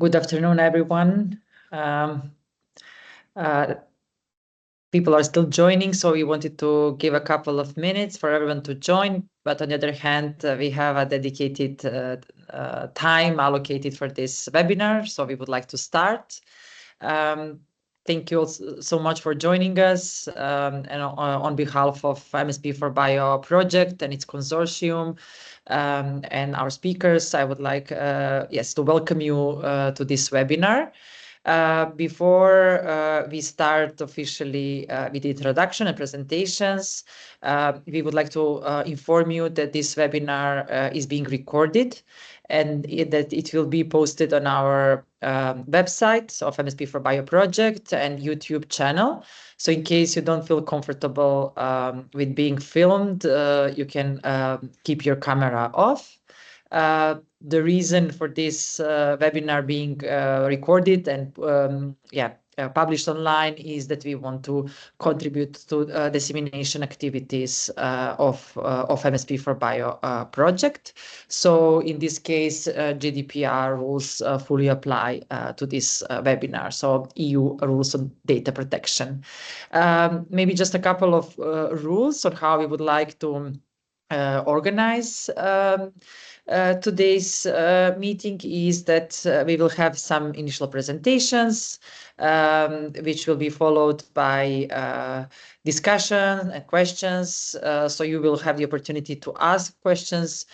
Good afternoon, everyone. People are still joining, so we wanted to give a couple of minutes for everyone to join. But on the other hand, we have a dedicated time allocated for this webinar, so we would like to start. Thank you all so much for joining us. And on behalf of MSP4BIO Project and its consortium and our speakers, I would like to welcome you to this webinar. Before we start officially with the introduction and presentations, we would like to inform you that this webinar is being recorded and that it will be posted on our website of MSP4BIO Project and YouTube channel. So in case you don't feel comfortable with being filmed, you can keep your camera off. The reason for this webinar being recorded and published online is that we want to contribute to dissemination activities of MSP4BIO project. So in this case, GDPR rules fully apply to this webinar. So EU rules on data protection. Maybe just a couple of rules on how we would like to organize today's meeting is that we will have some initial presentations, which will be followed by discussion and questions. So you will have the opportunity to ask questions.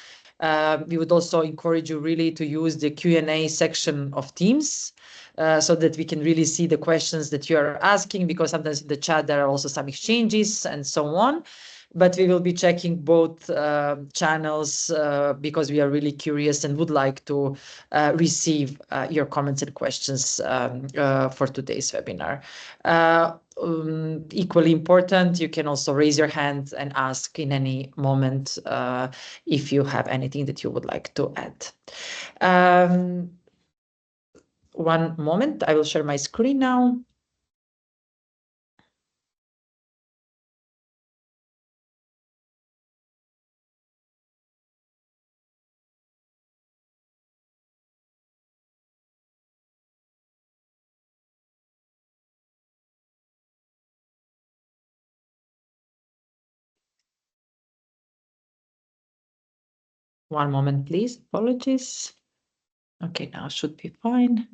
We would also encourage you really to use the Q&A section of Teams so that we can really see the questions that you are asking, because sometimes in the chat there are also some exchanges and so on. But we will be checking both channels because we are really curious and would like to receive your comments and questions for today's webinar. Equally important, you can also raise your hand and ask in any moment if you have anything that you would like to add. One moment, I will share my screen now. One moment, please. Apologies. Okay, now should be fine.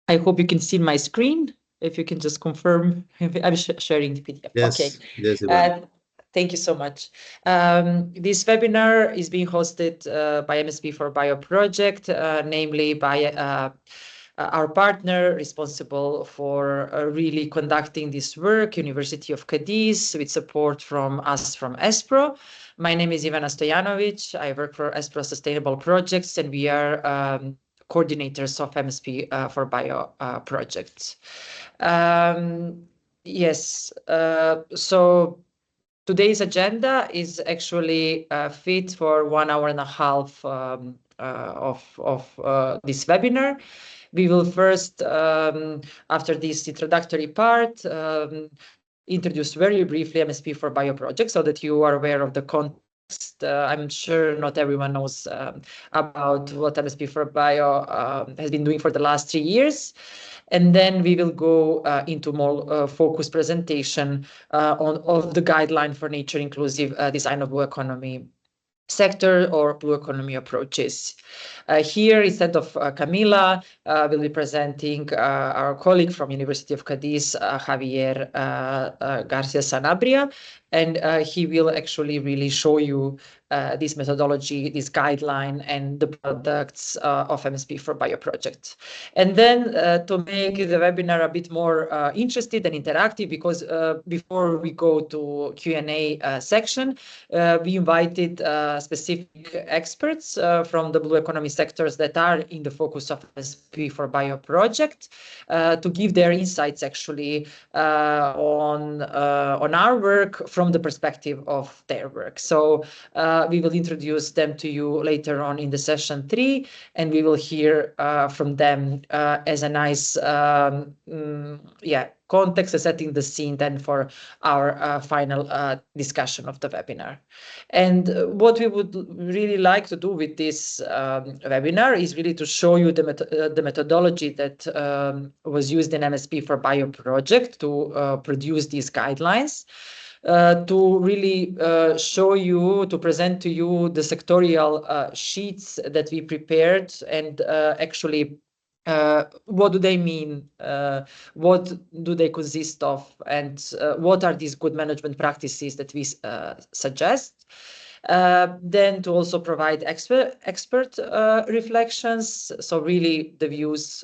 I hope you can see my screen. If you can just confirm, I'm sharing the PDF. Yes, okay. Yes, Ivan. Thank you so much. This webinar is being hosted by MSP4BIO Project, namely by our partner responsible for really conducting this work, University of Cadiz, with support from us from ESPRO. My name is Ivana Stojanovic. I work for ESPRO Sustainable Projects, and we are coordinators of MSP4BIO projects. Yes, so today's agenda is actually fit for 1.5 hours of this webinar. We will first, after this introductory part, introduce very briefly MSP4BIO Project so that you are aware of the context. I'm sure not everyone knows about what MSP4BIO has been doing for the last 3 years. And then we will go into more focused presentation of the guideline for nature inclusive design of blue economy sector or blue economy approaches. Here, instead of Camila, will be presenting our colleague from University of Cadiz, Javier Garcia Sanabria, and he will actually really show you this methodology, this guideline, and the products of MSP4BIO Project. And then to make the webinar a bit more interesting and interactive, because before we go to Q&A section, we invited specific experts from the blue economy sectors that are in the focus of MSP4BIO Project to give their insights actually on our work from the perspective of their work. So we will introduce them to you later on in the session 3, and we will hear from them as a nice context and setting the scene then for our final discussion of the webinar. And what we would really like to do with this webinar is really to show you the methodology that was used in MSP4BIO project to produce these guidelines. To really show you, to present to you the sectorial sheets that we prepared and actually what do they mean, what do they consist of, and what are these good management practices that we suggest. Then to also provide expert reflections, so really the views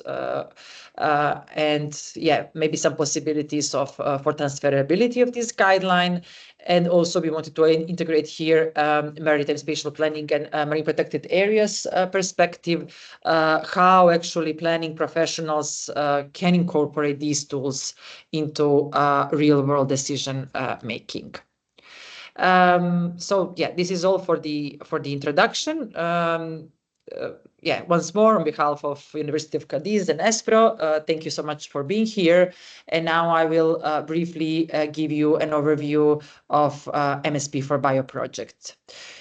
and maybe some possibilities of for transferability of this guideline. And also we wanted to integrate here maritime spatial planning and marine protected areas perspective, how actually planning professionals can incorporate these tools into real world decision making. So this is all for the introduction. Once more on behalf of University of Cadiz and ESPRO, thank you so much for being here. And now I will briefly give you an overview of MSP4BIO project.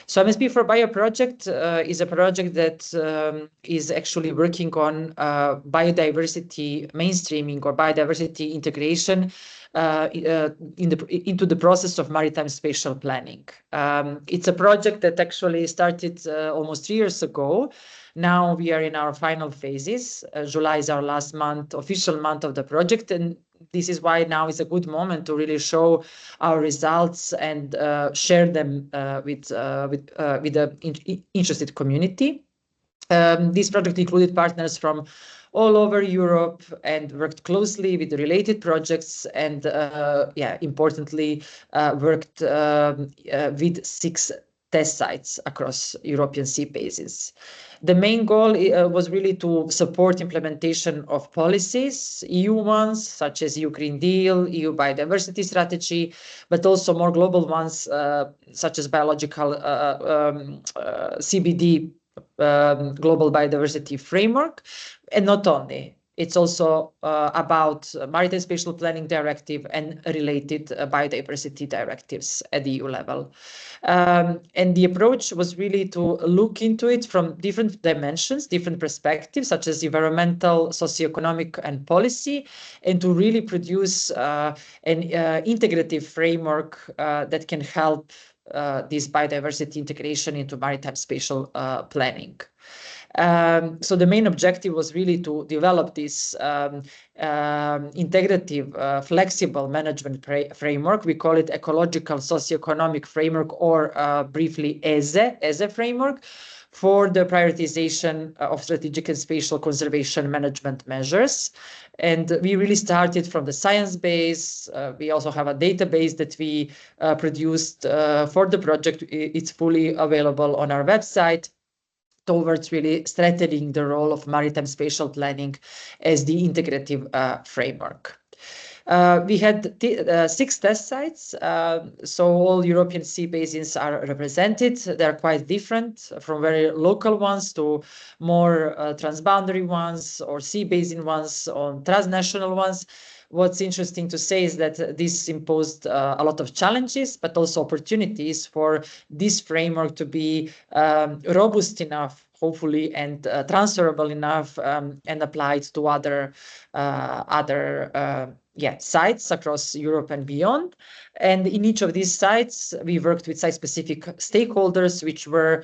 So MSP4BIO project is a project that is actually working on biodiversity mainstreaming or biodiversity integration into the process of maritime spatial planning. It's a project that actually started almost 3 years ago. Now we are in our final phases. July is our last month, official month of the project, and this is why now is a good moment to really show our results and share them with the interested community. This project included partners from all over Europe and worked closely with the related projects and, importantly, worked with 6 test sites across European sea bases. The main goal was really to support implementation of policies, EU ones, such as EU Green Deal, EU Biodiversity Strategy, but also more global ones, such as biological CBD, Global Biodiversity Framework. And not only, it's also about Maritime Spatial Planning Directive and related biodiversity directives at the EU level. And the approach was really to look into it from different dimensions, different perspectives, such as environmental, socioeconomic, and policy, and to really produce an integrative framework that can help this biodiversity integration into maritime spatial planning. So the main objective was really to develop this integrative, flexible management framework. We call it ecological socioeconomic framework, or briefly ESE framework, for the prioritization of strategic and spatial conservation management measures. And we really started from the science base. We also have a database that we produced for the project. It's fully available on our website, towards really strengthening the role of maritime spatial planning as the integrative framework. We had 6 test sites, so all European sea basins are represented. They're quite different, from very local ones to more transboundary ones or sea basin ones or transnational ones. What's interesting to say is that this imposed a lot of challenges, but also opportunities for this framework to be robust enough, hopefully, and transferable enough and applied to other sites across Europe and beyond. And in each of these sites, we worked with site-specific stakeholders, which were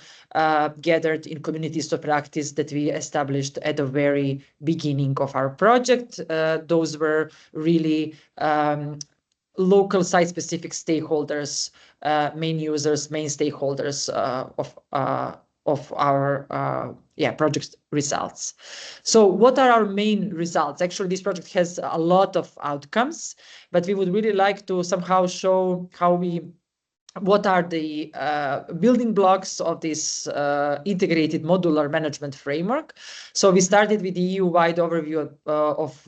gathered in communities of practice that we established at the very beginning of our project. Those were really local site-specific stakeholders, main users, main stakeholders of our project results. So what are our main results? Actually, this project has a lot of outcomes, but we would really like to somehow show how we what are the building blocks of this integrated modular management framework. So we started with the EU-wide overview of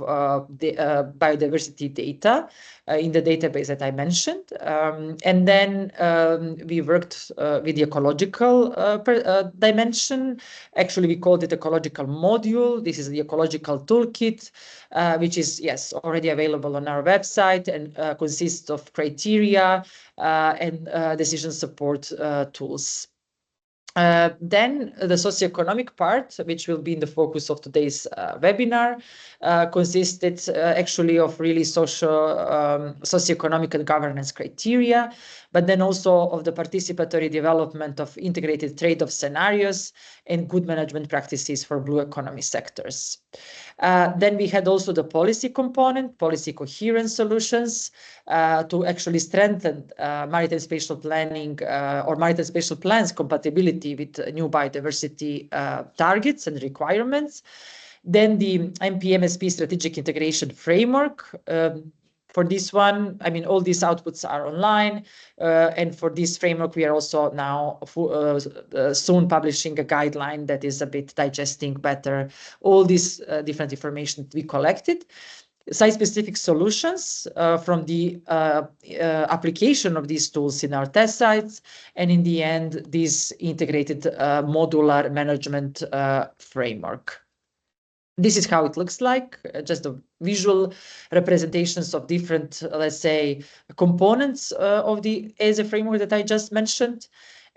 the biodiversity data in the database that I mentioned. And then we worked with the ecological dimension. Actually, we called it ecological module. This is the ecological toolkit, which is, yes, already available on our website and consists of criteria and decision support tools. Then the socioeconomic part, which will be in the focus of today's webinar, consisted actually of really socioeconomic and governance criteria, but then also of the participatory development of integrated trade-off scenarios and good management practices for blue economy sectors. Then we had also the policy component, policy coherence solutions, to actually strengthen maritime spatial planning or maritime spatial plans compatibility with new biodiversity targets and requirements. Then the MPMSP strategic integration framework. For this one, I mean, all these outputs are online. And for this framework, we are also now soon publishing a guideline that is a bit digesting better all this different information we collected. Site-specific solutions from the application of these tools in our test sites, and in the end, this integrated modular management framework. This is how it looks like, just the visual representations of different, let's say, components of the ESE framework that I just mentioned.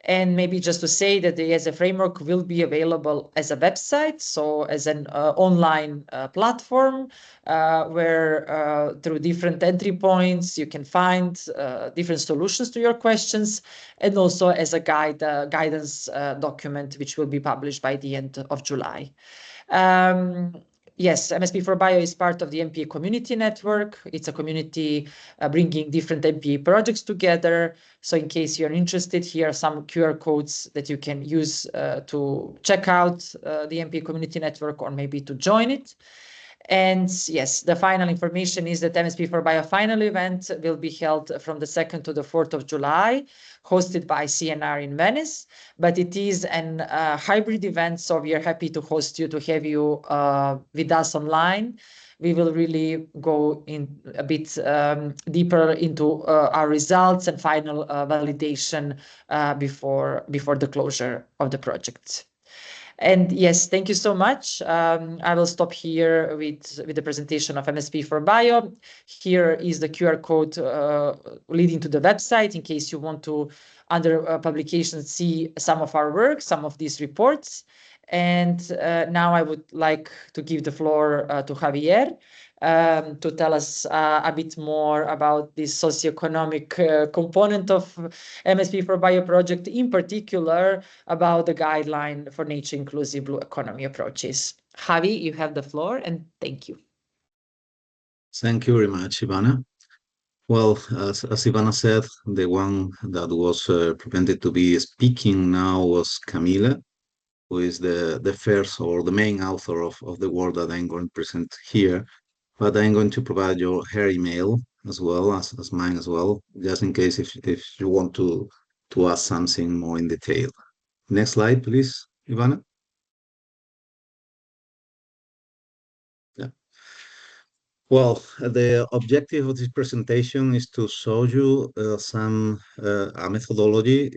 And maybe just to say that the ESE framework will be available as a website, so as an online platform where through different entry points you can find different solutions to your questions, and also as a guidance document which will be published by the end of July. Yes, MSP4BIO is part of the MPA community network. It's a community bringing different MPA projects together. So in case you're interested, here are some QR codes that you can use to check out the MPA community network or maybe to join it. And yes, the final information is that MSP4BIO final event will be held from the 2nd to the 4th of July, hosted by CNR in Venice, but it is an hybrid event, so we are happy to host you, to have you with us online. We will really go in a bit deeper into our results and final validation before the closure of the project. And yes, thank you so much. I will stop here with the presentation of MSP4BIO. Here is the QR code leading to the website in case you want to, under publications, see some of our work, some of these reports. And now I would like to give the floor to Javier to tell us a bit more about this socioeconomic component of MSP4BIO project, in particular about the guideline for nature-inclusive blue economy approaches. Javi, you have the floor, and thank you. Thank you very much, Ivana. Well, as Ivana said, the one that was prevented to be speaking now was Camila, who is the first or the main author of the work that I'm going to present here. But I'm going to provide her email as well as mine as well, just in case if you want to ask something more in detail. Next slide, please, Ivana. Yeah. Well, the objective of this presentation is to show you a methodology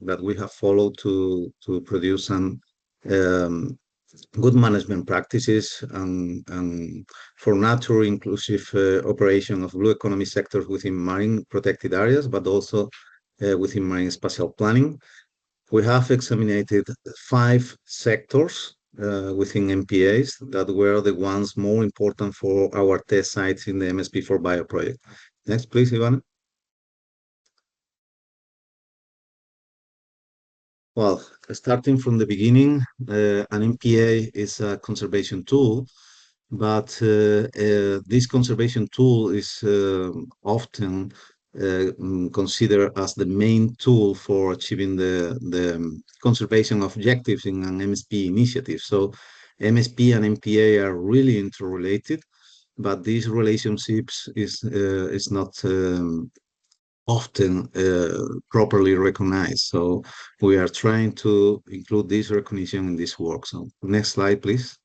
that we have followed to produce some good management practices and for nature inclusive operation of blue economy sectors within marine protected areas, but also within marine spatial planning. We have examined 5 sectors within MPAs that were the ones more important for our test sites in the MSP4BIO project. Next, please, Ivana. Well, starting from the beginning, an MPA is a conservation tool, but this conservation tool is often considered as the main tool for achieving the conservation objectives in an MSP initiative. So MSP and MPA are really interrelated, but these relationships is not often properly recognized. So we are trying to include this recognition in this work. So next slide, please.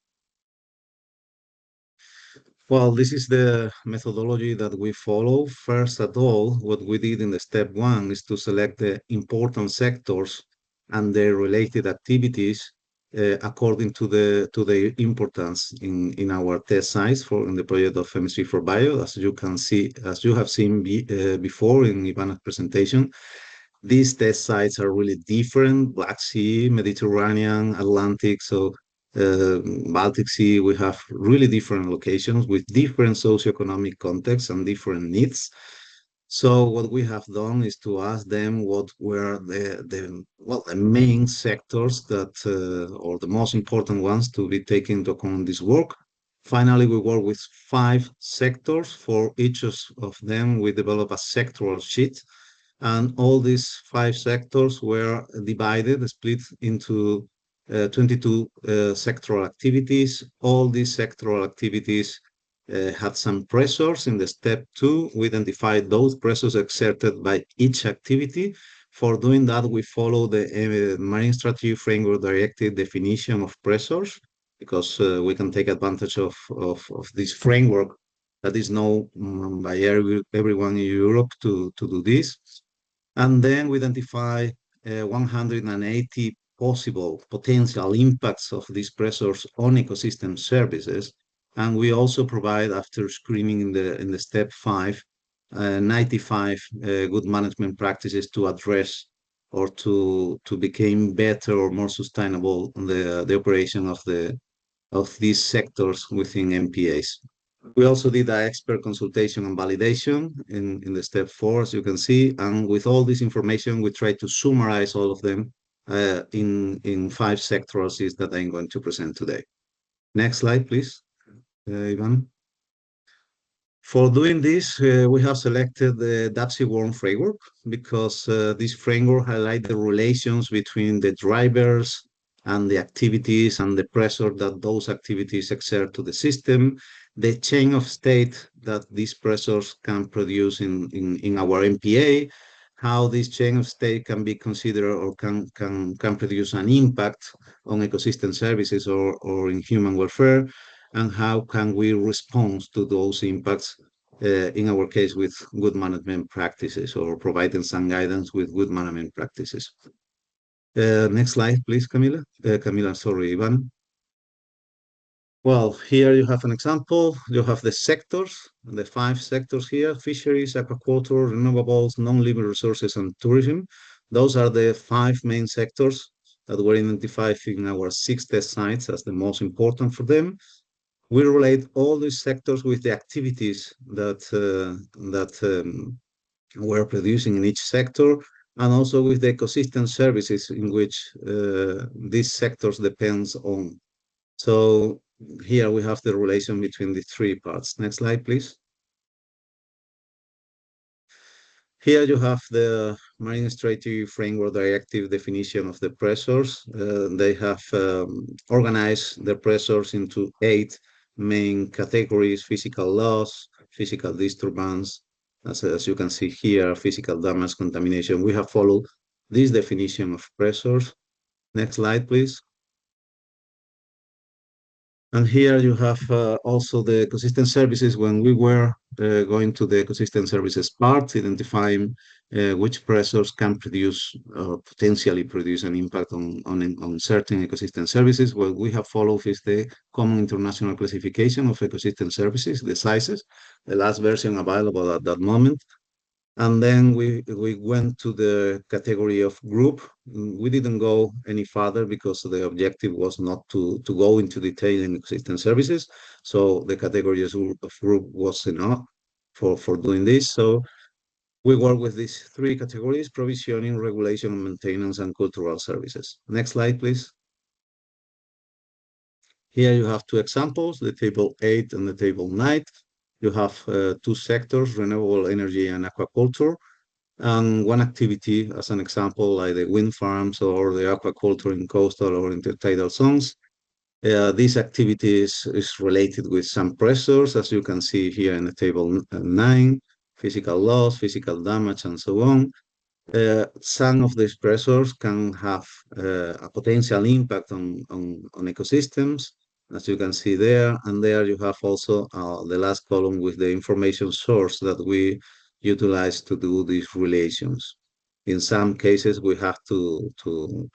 Well, this is the methodology that we follow. First of all, what we did in the step one is to select the important sectors and their related activities according to the importance in our test sites for in the project of MSP4BIO. As you can see, as you have seen before in Ivana's presentation, these test sites are really different: Black Sea, Mediterranean, Atlantic. So Baltic Sea, we have really different locations with different socioeconomic contexts and different needs. So what we have done is to ask them what were the main sectors that or the most important ones to be taken into account in this work. Finally, we work with 5 sectors. For each of them, we develop a sectoral sheet, and all these 5 sectors were divided, split into 22 sectoral activities. All these sectoral activities had some pressures. In the step 2, we identified those pressures exerted by each activity. For doing that, we follow the Marine Strategy Framework Directive definition of pressures, because we can take advantage of this framework that is known by everyone in Europe to do this. And then we identify 180 possible potential impacts of these pressures on ecosystem services. And we also provide, after screening in the step 5, 95 good management practices to address or to become better or more sustainable the operation of these sectors within MPAs. We also did an expert consultation and validation in the step 4, as you can see. And with all this information, we try to summarize all of them in 5 sectoral sheets that I'm going to present today. Next slide, please, Ivan. For doing this, we have selected the DAPSI-WORM framework because this framework highlights the relations between the drivers and the activities and the pressure that those activities exert to the system, the chain of state that these pressures can produce in our MPA, how this chain of state can be considered or can produce an impact on ecosystem services or in human welfare, and how can we respond to those impacts, in our case, with good management practices or providing some guidance with good management practices. Next slide, please, Camila. Camila, sorry, Ivan. Well, here you have an example. You have the sectors, the 5 sectors here: fisheries, aquaculture, renewables, non-living resources, and tourism. Those are the 5 main sectors that were identified in our 6 test sites as the most important for them. We relate all these sectors with the activities that we're producing in each sector, and also with the ecosystem services in which these sectors depends on. So here we have the relation between the 3 parts. Next slide, please. Here you have the Marine Strategy Framework Directive definition of the pressures. They have organized the pressures into 8 main categories: physical loss, physical disturbance, as you can see here, physical damage, contamination. We have followed this definition of pressures. Next slide, please. And here you have also the ecosystem services. When we were going to the ecosystem services part, identifying which pressures can produce or potentially produce an impact on certain ecosystem services, what we have followed is the Common International Classification of Ecosystem Services, the CISES, the last version available at that moment. And then we went to the category of group. We didn't go any further because the objective was not to go into detail in ecosystem services. So the category of group was enough for doing this. So we work with these 3 categories: provisioning, regulation, maintenance, and cultural services. Next slide, please. Here you have 2 examples, the table 8 and the table 9. You have 2 sectors: renewable energy and aquaculture. And one activity, as an example, like the wind farms or the aquaculture in coastal or intertidal zones. This activity is related with some pressures, as you can see here in the table 9. physical loss, physical damage, and so on. Some of these pressures can have a potential impact on ecosystems, as you can see there. And there you have also the last column with the information source that we utilize to do these relations. In some cases, we have to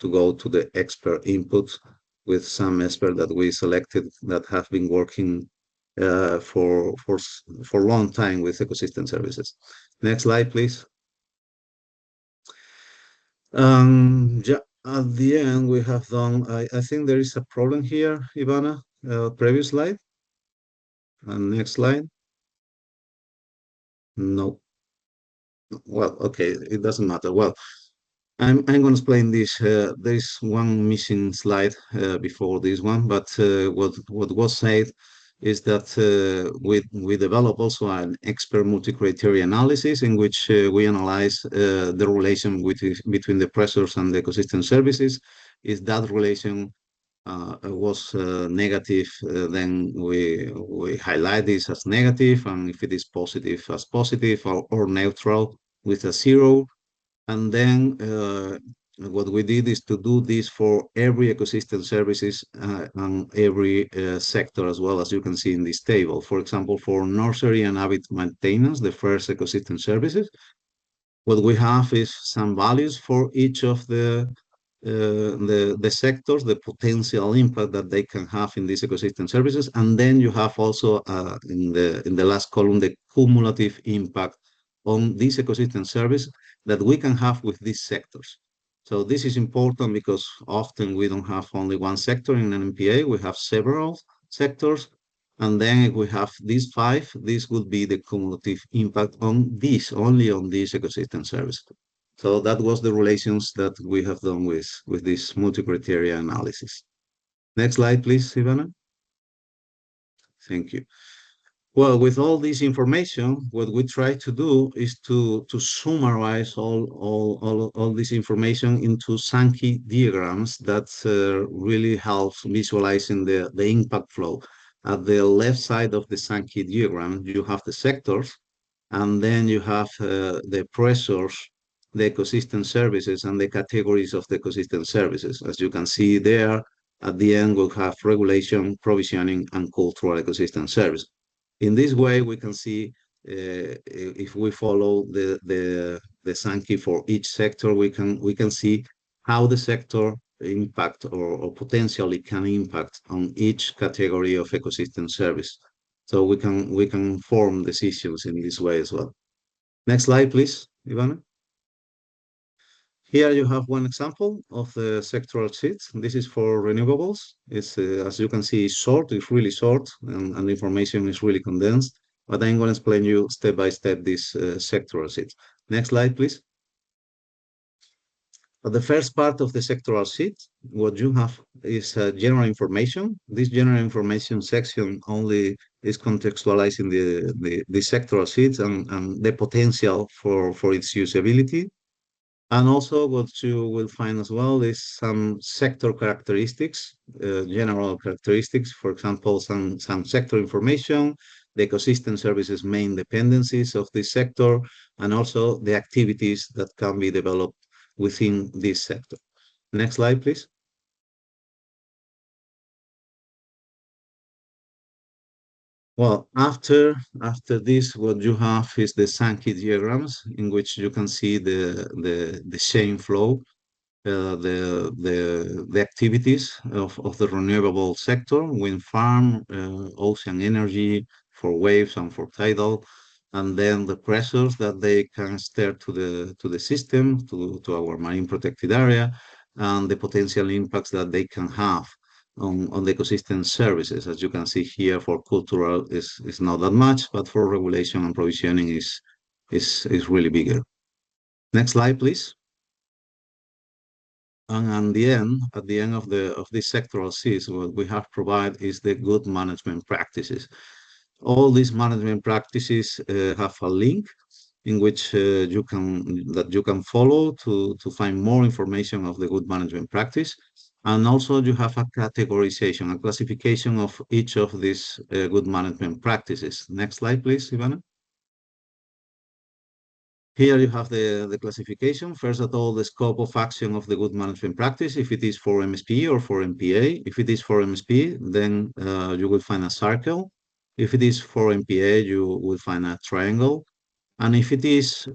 go to the expert inputs with some expert that we selected that have been working for a long time with ecosystem services. Next slide, please. Yeah, at the end, we have done, I think there is a problem here, Ivana. Previous slide. And next slide. No. Well, okay, it doesn't matter. Well, I'm going to explain this. There is one missing slide before this one, but what was said is that we develop also an expert multi-criteria analysis in which we analyze the relation between the pressures and the ecosystem services. Is that relation was negative, then we highlight this as negative, and if it is positive, as positive, or neutral with a 0. And then what we did is to do this for every ecosystem services and every sector, as well, as you can see in this table. For example, for nursery and avid maintenance, the first ecosystem services, what we have is some values for each of the sectors, the potential impact that they can have in these ecosystem services, and then you have also in the last column the cumulative impact on this ecosystem service that we can have with these sectors. So this is important because often we don't have only one sector in an MPA, we have several sectors. And then if we have these 5, this would be the cumulative impact on this, only on this ecosystem service. So that was the relations that we have done with this multi-criteria analysis. Next slide, please, Ivana. Thank you. Well, with all this information, what we try to do is to summarize all this information into Sankey diagrams that really helps visualizing the impact flow. At the left side of the Sankey diagram, you have the sectors, and then you have the pressures, the ecosystem services, and the categories of the ecosystem services. As you can see there, at the end, we'll have regulation, provisioning, and cultural ecosystem service. In this way, we can see if we follow the Sankey for each sector, we can see how the sector impact or potentially can impact on each category of ecosystem service. So we can form decisions in this way as well. Next slide, please, Ivana. Here you have one example of the sectoral sheets. This is for renewables. It's, as you can see, short. It's really short, and information is really condensed. But I'm going to explain you step by step this sectoral sheet. Next slide, please. The first part of the sectoral sheet, what you have is general information. This general information section only is contextualizing the sectoral sheets and the potential for its usability. And also what you will find as well is some sector characteristics, general characteristics, for example, some sector information, the ecosystem services main dependencies of this sector, and also the activities that can be developed within this sector. Next slide, please. Well, after this, what you have is the Sankey diagrams in which you can see the chain flow, the activities of the renewable sector, wind farm, ocean energy for waves and for tidal, and then the pressures that they can stir to the system, to our marine protected area, and the potential impacts that they can have on the ecosystem services. As you can see here, for cultural is not that much, but for regulation and provisioning is really bigger. Next slide, please. And at the end of this sectoral sheets, what we have provided is the good management practices. All these management practices have a link in which you can follow to find more information of the good management practice. And also you have a categorization, a classification of each of these good management practices. Next slide, please, Ivana. Here you have the classification. First of all, the scope of action of the good management practice, if it is for MSP or for MPA. If it is for MSP, then you will find a circle. If it is for MPA, you will find a triangle. And if it is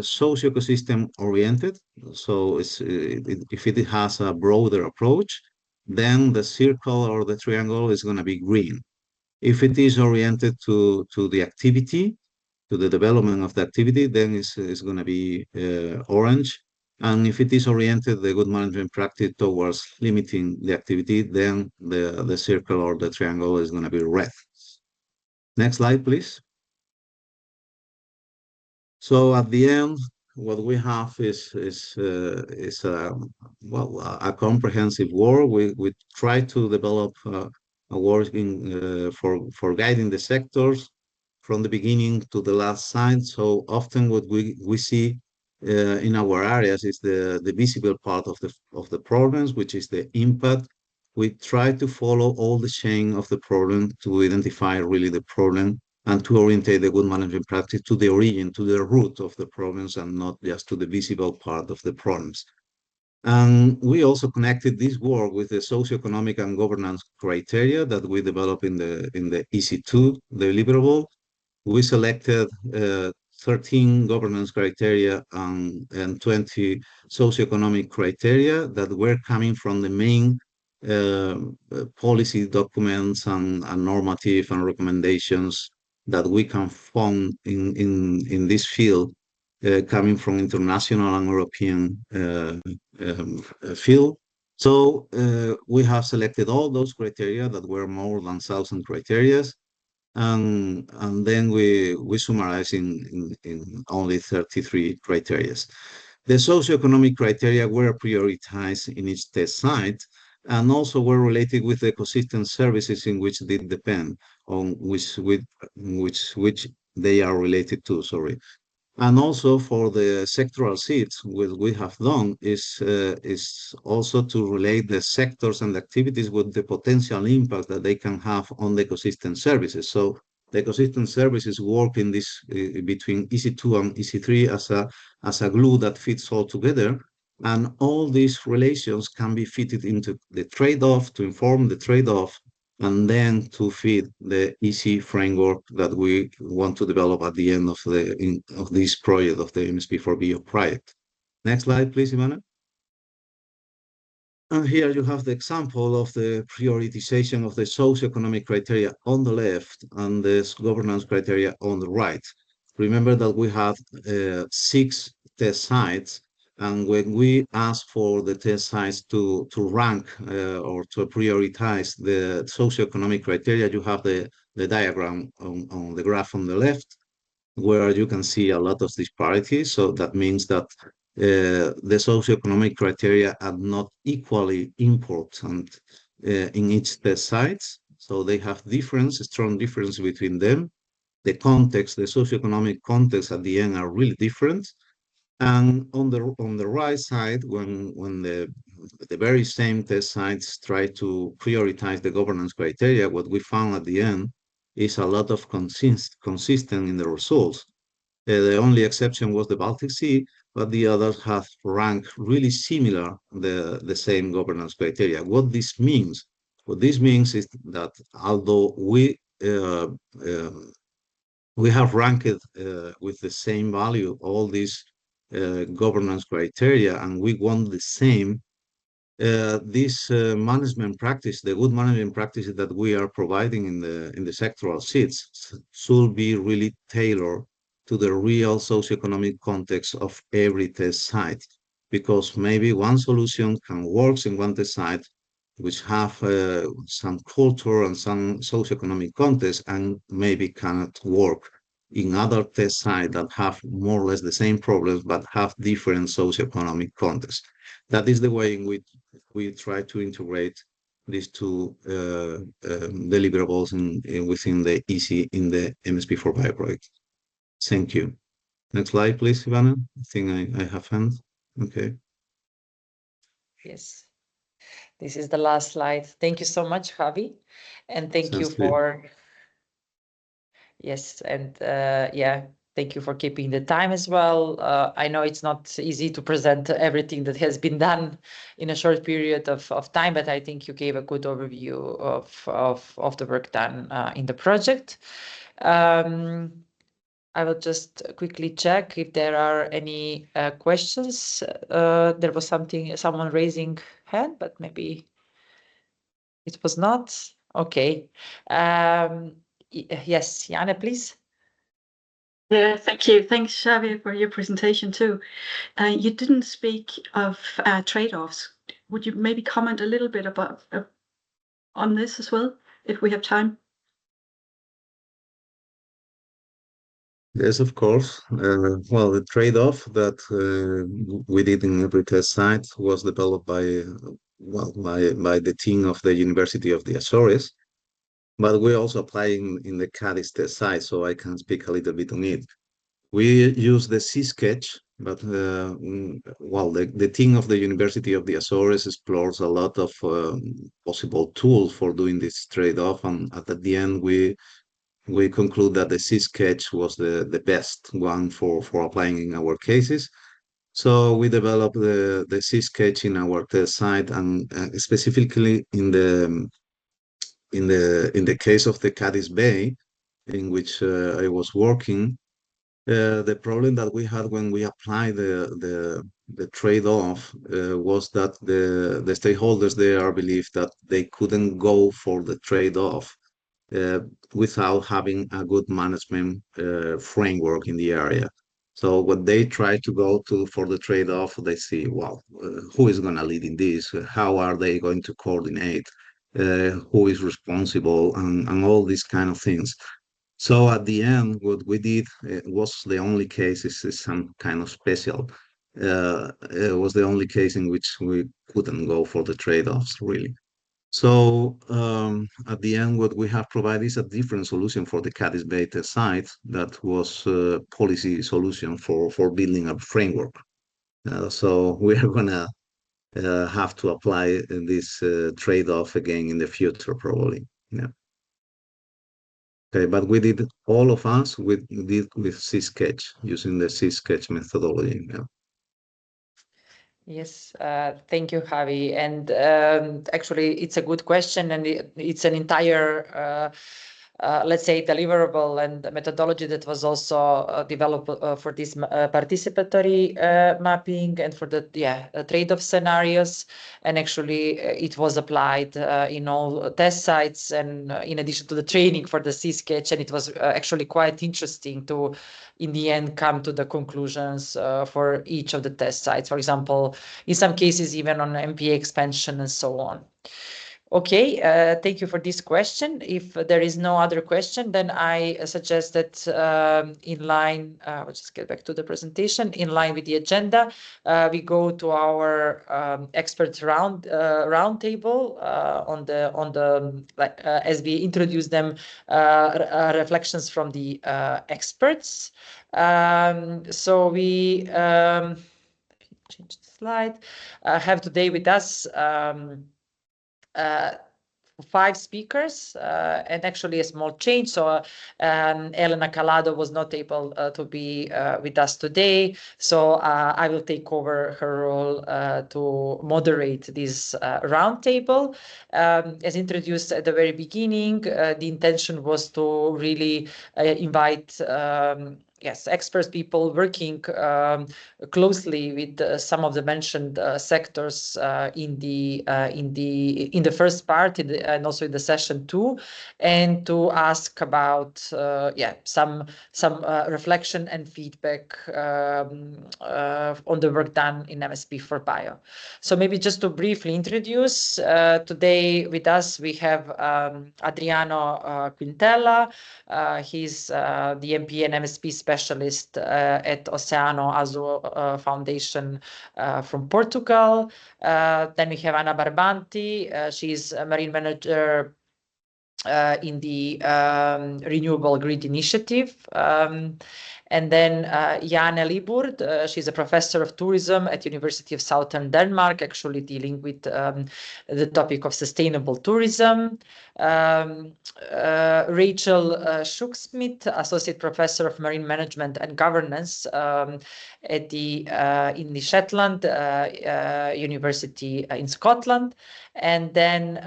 socio-ecosystem oriented, so if it has a broader approach, then the circle or the triangle is going to be green. If it is oriented to the activity, to the development of the activity, then it's going to be orange. And if it is oriented, the good management practice towards limiting the activity, then the circle or the triangle is going to be red. Next slide, please. So at the end, what we have is a comprehensive work. We try to develop a working for guiding the sectors from the beginning to the last side. So often what we see in our areas is the visible part of the problems, which is the impact. We try to follow all the chain of the problem to identify really the problem and to orientate the good management practice to the origin, to the root of the problems, and not just to the visible part of the problems. And we also connected this work with the socioeconomic and governance criteria that we developed in the EC2 deliverable. We selected 13 governance criteria and 20 socioeconomic criteria that were coming from the main policy documents and normative and recommendations that we can find in this field, coming from international and European field. So we have selected all those criteria that were more than 1,000 criteria, and then we summarize in only 33 criteria. The socioeconomic criteria were prioritized in each test site, and also were related with the ecosystem services in which they depend on which they are related to. Sorry. And also for the sectoral seats, what we have done is also to relate the sectors and activities with the potential impact that they can have on the ecosystem services. So the ecosystem services work in this between EC2 and EC3 as a glue that fits all together. And all these relations can be fitted into the trade-off to inform the trade-off, and then to feed the EC framework that we want to develop at the end of this project, of the MSP4BIO project. Next slide, please, Ivana. And here you have the example of the prioritization of the socioeconomic criteria on the left and the governance criteria on the right. Remember that we have 6 test sites, and when we ask for the test sites to rank or to prioritize the socioeconomic criteria, you have the diagram on the graph on the left, where you can see a lot of disparities. So that means that the socioeconomic criteria are not equally important in each test sites. So they have strong difference between them. The context, the socioeconomic context at the end are really different. And on the right side, when the very same test sites try to prioritize the governance criteria, what we found at the end is a lot of consistent in the results. The only exception was the Baltic Sea, but the others have ranked really similar the same governance criteria. What this means? What this means is that although we have ranked with the same value all these governance criteria, and we want the same, this management practice, the good management practices that we are providing in the sectoral seats, should be really tailored to the real socioeconomic context of every test site. Because maybe one solution can work in one test site, which have some culture and some socioeconomic context, and maybe cannot work in other test sites that have more or less the same problems, but have different socioeconomic context. That is the way in which we try to integrate these two deliverables within the EC in the MSP4BIO project. Thank you. Next slide, please, Ivana. I think I have hand. Okay. Yes. This is the last slide. Thank you so much, Javi. And thank you for... Yes, and yeah, Thank you for keeping the time as well. I know it's not easy to present everything that has been done in a short period of time, but I think you gave a good overview of the work done in the project. I will just quickly check if there are any questions. There was someone raising hand, but maybe it was not. Okay. Yes, Jana, please. Yeah, thank you. Thanks, Xavier, for your presentation too. You didn't speak of trade-offs. Would you maybe comment a little bit about on this as well, if we have time? Yes, of course. Well, the trade-off that we did in every test site was developed by the team of the University of the Azores, but we're also applying in the Cadiz test site, so I can speak a little bit on it. We use the C-Sketch, but the team of the University of the Azores explores a lot of possible tools for doing this trade-off, and at the end we conclude that the C-Sketch was the best one for applying in our cases. So we developed the C-Sketch in our test site, and specifically in the case of the Cadiz Bay, in which I was working. The problem that we had when we applied the trade-off was that the stakeholders there believed that they couldn't go for the trade-off without having a good management framework in the area. So when they try to go for the trade-off, they see, well, who is going to lead in this? How are they going to coordinate? Who is responsible? And all these kind of things. So at the end, what we did was the only case is some kind of special. It was the only case in which we couldn't go for the trade-offs, really. So at the end, what we have provided is a different solution for the Cadiz Bay test site that was a policy solution for building a framework. So we are going to have to apply this trade-off again in the future, probably. Yeah. Okay, but we did all of us. We did with C-Sketch using the C-Sketch methodology. Yeah. Yes, thank you, Javi. And actually, it's a good question, and it's an entire, let's say, deliverable and methodology that was also developed for this participatory mapping and for the trade-off scenarios. And actually, it was applied in all test sites, and in addition to the training for the C-Sketch, and it was actually quite interesting to, in the end, come to the conclusions for each of the test sites. For example, in some cases, even on MPA expansion and so on. Okay, thank you for this question. If there is no other question, then I suggest that in line, we'll just get back to the presentation, in line with the agenda, we go to our expert roundtable on the as we introduce them, reflections from the experts. So we change the slide. Have today with us 5 speakers and actually a small change. So Elena Calado was not able to be with us today. So I will take over her role to moderate this roundtable. As introduced at the very beginning, the intention was to really invite experts, people working closely with some of the mentioned sectors in the first part and also in the session 2, and to ask about some reflection and feedback on the work done in MSP4BIO. So maybe just to briefly introduce, today with us we have Adriano Quintella. He's the MPA and MSP specialist at Oceano Azul Foundation from Portugal. Then we have Anna Barbanti. She's a marine manager in the Renewable Grid Initiative. And then Jane Liburd, she's a professor of tourism at University of Southern Denmark, actually dealing with the topic of sustainable tourism. Rachel Schucksmith, associate professor of marine management and governance at in the Shetland University in Scotland. And then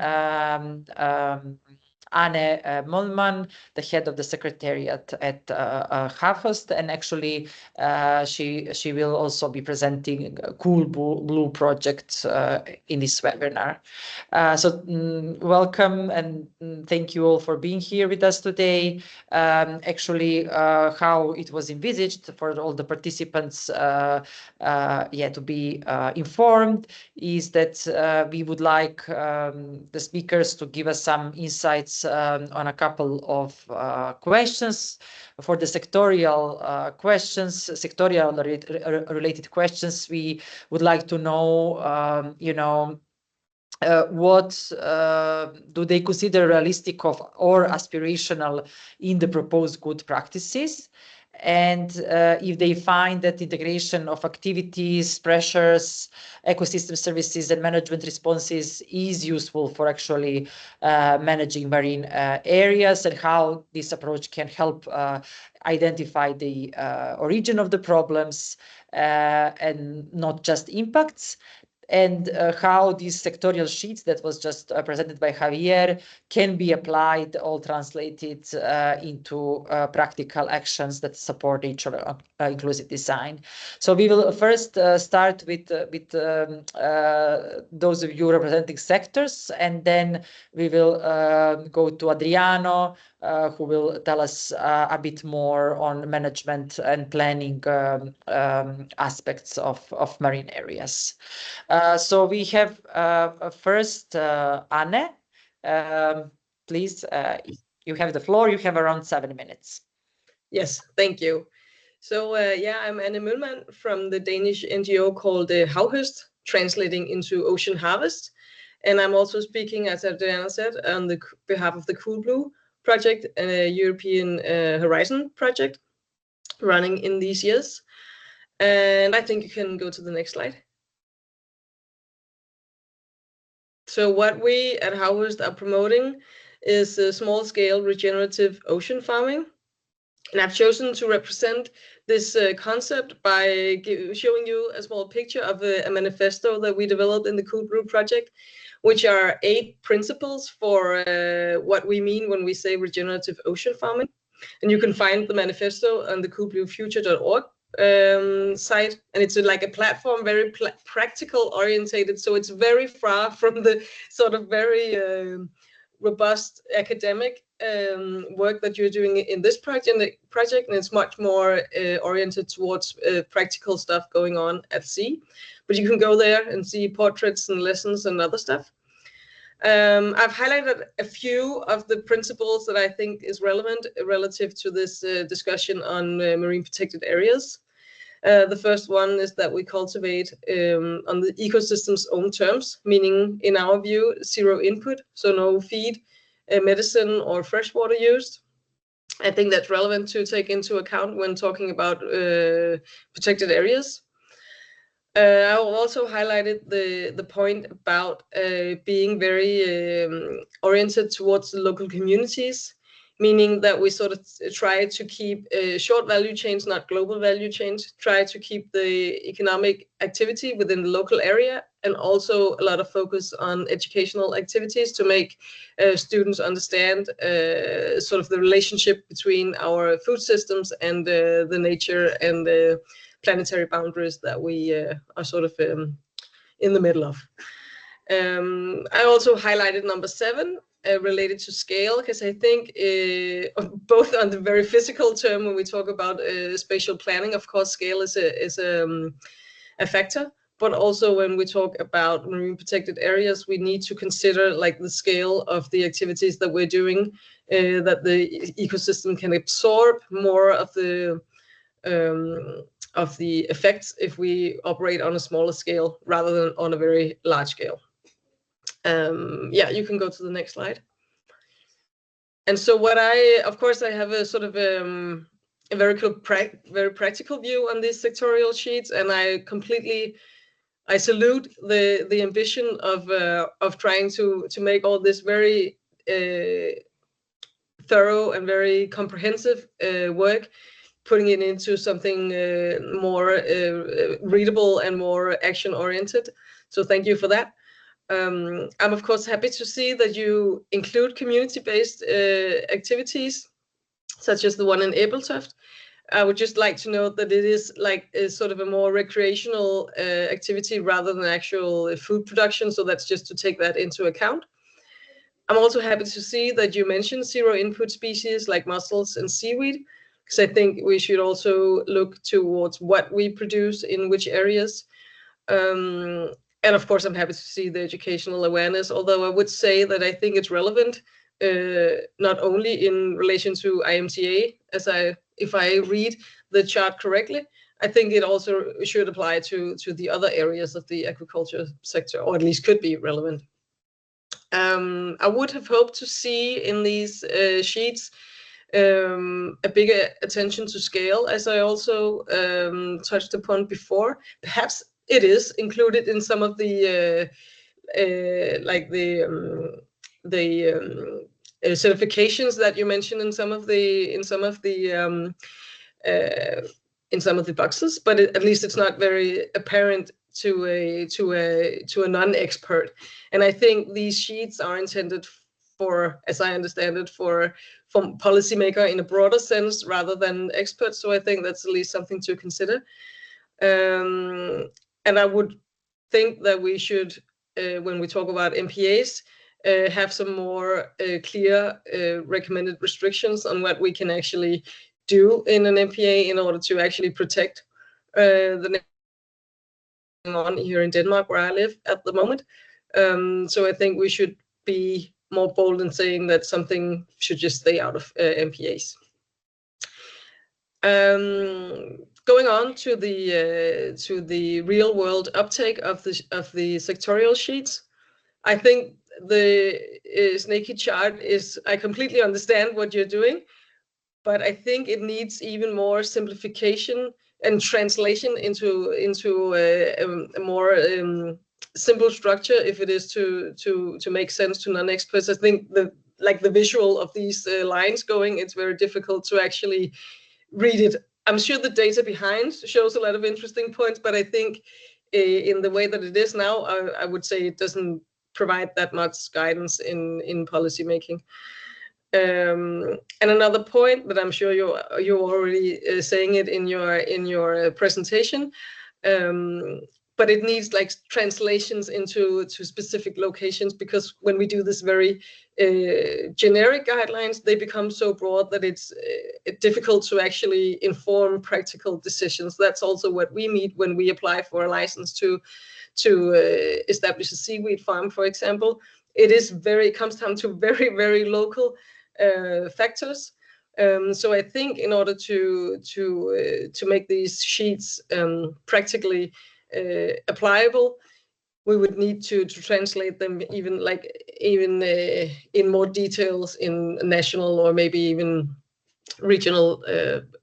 Anne Mollman, the head of the secretariat at Havhust, and actually she will also be presenting Cool Blue projects in this webinar. So welcome and thank you all for being here with us today. Actually, how it was envisaged for all the participants to be informed is that we would like the speakers to give us some insights on a couple of questions. For the sectorial questions, sectorial related questions, we would like to know, what do they consider realistic or aspirational in the proposed good practices? And if they find that integration of activities, pressures, ecosystem services, and management responses is useful for actually managing marine areas, and how this approach can help identify the origin of the problems and not just impacts. And how these sectorial sheets that was just presented by Javier can be applied, all translated into practical actions that support nature inclusive design. So we will first start with those of you representing sectors, and then we will go to Adriano, who will tell us a bit more on management and planning aspects of marine areas. So we have first Anne. Please, you have the floor. You have around 7 minutes. Yes, thank you. So I'm Anne Mølman from the Danish NGO called Havhust, translating into Ocean Harvest. And I'm also speaking, as Adriana said, on the behalf of the Cool Blue Project, a European Horizon project running in these years. And I think you can go to the next slide. So what we at Havhust are promoting is small-scale regenerative ocean farming. And I've chosen to represent this concept by showing you a small picture of a manifesto that we developed in the Cool Blue Project, which are 8 principles for what we mean when we say regenerative ocean farming. And you can find the manifesto on the coolbluefuture.org site, and it's like a platform, very practical orientated, so it's very far from the sort of very robust academic work that you're doing in this project, and it's much more oriented towards practical stuff going on at sea. But you can go there and see portraits and lessons and other stuff. I've highlighted a few of the principles that I think is relevant relative to this discussion on marine protected areas. The first one is that we cultivate on the ecosystem's own terms, meaning, in our view, zero input, so no feed, medicine, or freshwater used. I think that's relevant to take into account when talking about protected areas. I also highlighted the point about being very oriented towards the local communities, meaning that we sort of try to keep short value chains, not global value chains, try to keep the economic activity within the local area, and also a lot of focus on educational activities to make students understand sort of the relationship between our food systems and the nature and the planetary boundaries that we are sort of in the middle of. I also highlighted number 7 related to scale, because I think both on the very physical term, when we talk about spatial planning, of course, scale is a factor. But also when we talk about marine protected areas, we need to consider like the scale of the activities that we're doing, that the ecosystem can absorb more of the effects if we operate on a smaller scale rather than on a very large scale. You can go to the next slide. And so what of course, I have a sort of a very very practical view on these sectorial sheets, and I salute the ambition of trying to make all this very thorough and very comprehensive work, putting it into something more readable and more action oriented. So thank you for that. I'm of course happy to see that you include community-based activities, such as the one in Ebeltoft. I would just like to note that it is like a sort of a more recreational activity rather than actual food production. So that's just to take that into account. I'm also happy to see that you mentioned zero input species like mussels and seaweed, because I think we should also look towards what we produce in which areas. And of course, I'm happy to see the educational awareness, although I would say that I think it's relevant, not only in relation to IMTA, if I read the chart correctly, I think it also should apply to the other areas of the aquaculture sector, or at least could be relevant. I would have hoped to see in these sheets a bigger attention to scale, as I also touched upon before. Perhaps it is included in some of the certifications that you mentioned in some of the boxes, but at least it's not very apparent to a non-expert. And I think these sheets are intended for, as I understand it, for policymaker in a broader sense rather than experts. So I think that's at least something to consider. And I would think that we should, when we talk about MPAs, have some more clear recommended restrictions on what we can actually do in an MPA in order to actually protect the on here in Denmark, where I live at the moment. So I think we should be more bold in saying that something should just stay out of MPAs. Going on to the real world uptake of the sectorial sheets, I think the snaky chart is, I completely understand what you're doing, but I think it needs even more simplification and translation into a more simple structure if it is to make sense to non-experts. I think the visual of these lines going, it's very difficult to actually read it. I'm sure the data behind shows a lot of interesting points, but I think in the way that it is now, I would say it doesn't provide that much guidance in policy making. And another point, but I'm sure you're already saying it in your presentation, but it needs like translations into specific locations, because when we do this very generic guidelines, they become so broad that it's difficult to actually inform practical decisions. That's also what we meet when we apply for a license to establish a seaweed farm, for example. It comes down to very, very local factors. So I think in order to make these sheets practically applicable, we would need to translate them even in more details in national or maybe even regional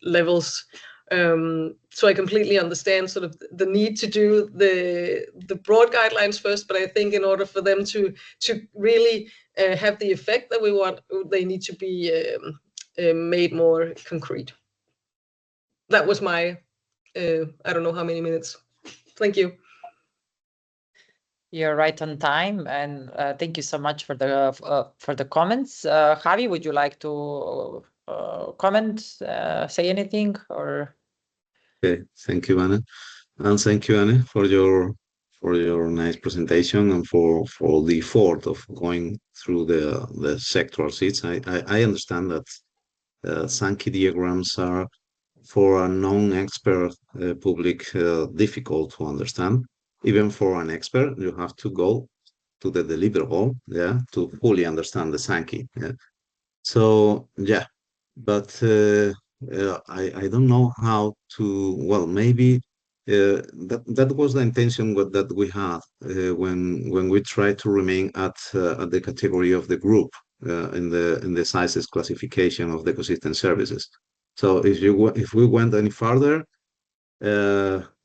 levels. So I completely understand sort of the need to do the broad guidelines first, but I think in order for them to really have the effect that we want, they need to be made more concrete. That was my, I don't know how many minutes. Thank you. You're right on time, and thank you so much for the comments. Javi, would you like to comment, say anything, or? Okay, thank you, Anne, and thank you, Anne, for your nice presentation and for the effort of going through the sectoral sheets. I understand that Sankey diagrams are, for a non-expert public, difficult to understand. Even for an expert, you have to go to the deliverable, yeah, to fully understand the Sankey. Yeah. So yeah, but I don't know how to. Well, maybe that was the intention that we had when we tried to remain at the category of the group. in the sizes classification of the ecosystem services. So if we went any further,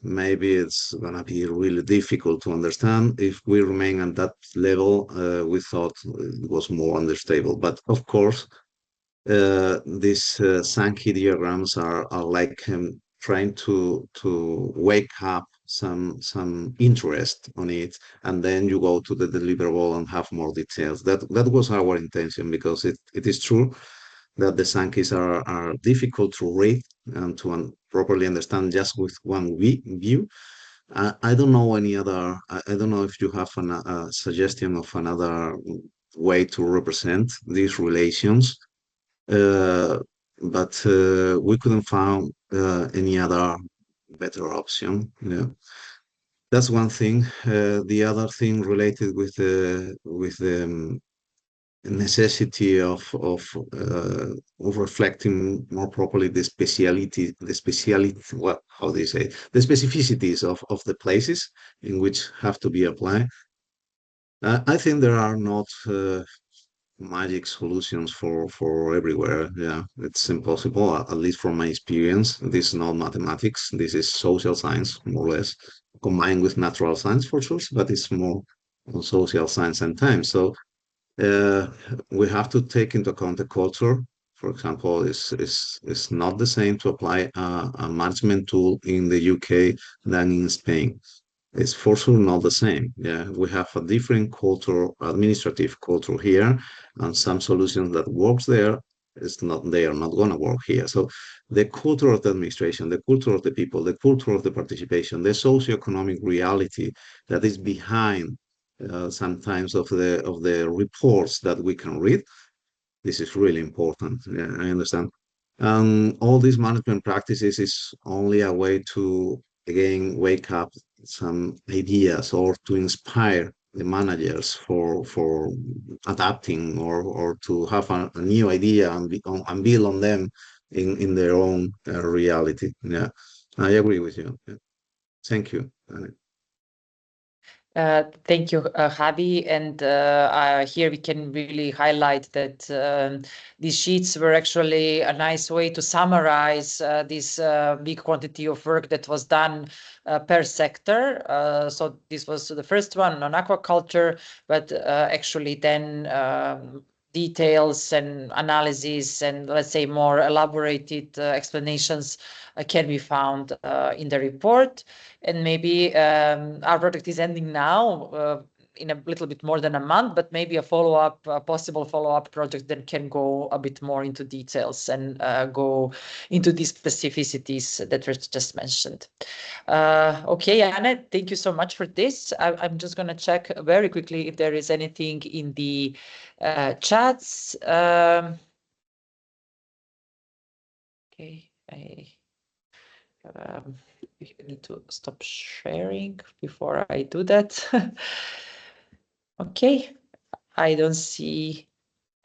maybe it's gonna be really difficult to understand. If we remain at that level, we thought it was more understandable. But of course, these Sankey diagrams are like trying to wake up some interest on it, and then you go to the deliverable and have more details. That was our intention, because it is true that the Sankeys are difficult to read and to properly understand just with one view. I don't know any other. I don't know if you have a suggestion of another way to represent these relations, but we couldn't find any other better option. Yeah, that's one thing. The other thing related with the necessity of reflecting more properly the speciality, what, how do you say, the specificities of the places in which have to be applied. I think there are not magic solutions for everywhere. Yeah, it's impossible, at least from my experience. This is not mathematics. This is social science, more or less, combined with natural science for sure, but it's more on social science and time. So we have to take into account the culture. For example, it's not the same to apply a management tool in the UK than in Spain. It's for sure not the same. Yeah, we have a different culture, administrative culture here, and some solutions that works there they are not going to work here. So the culture of the administration, the culture of the people, the culture of the participation, the socioeconomic reality that is behind sometimes of the reports that we can read. This is really important. Yeah, I understand. All these management practices is only a way to again wake up some ideas or to inspire the managers for adapting or to have a new idea and build on them in their own reality. Yeah, I agree with you. Yeah. Thank you. Thank you, Javi. And here we can really highlight that these sheets were actually a nice way to summarize this big quantity of work that was done per sector. So this was the first one on aquaculture, but actually then details and analysis and, let's say, more elaborated explanations can be found in the report. And maybe our project is ending now in a little bit more than a month, but maybe a possible follow-up project that can go a bit more into details and go into these specificities that were just mentioned. Okay, Anne, thank you so much for this. I'm just going to check very quickly if there is anything in the chats. Okay, I need to stop sharing before I do that. Okay, I don't see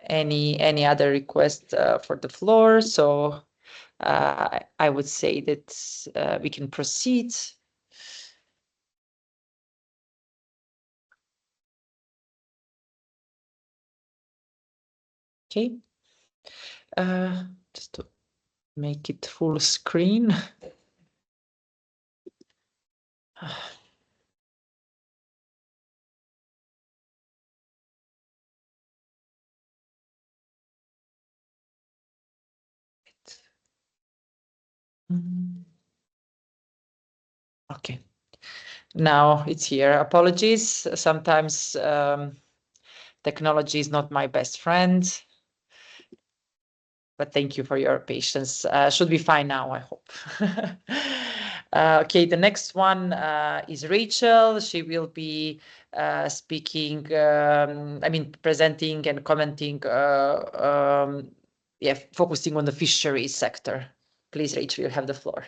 any other request for the floor, so I would say that we can proceed. Okay, just to make it full screen. Okay, now it's here. Apologies. Sometimes technology is not my best friend, but thank you for your patience. Should be fine now, I hope. Okay, the next one is Rachel. She will be speaking, presenting and commenting, focusing on the fisheries sector. Please, Rachel, you have the floor.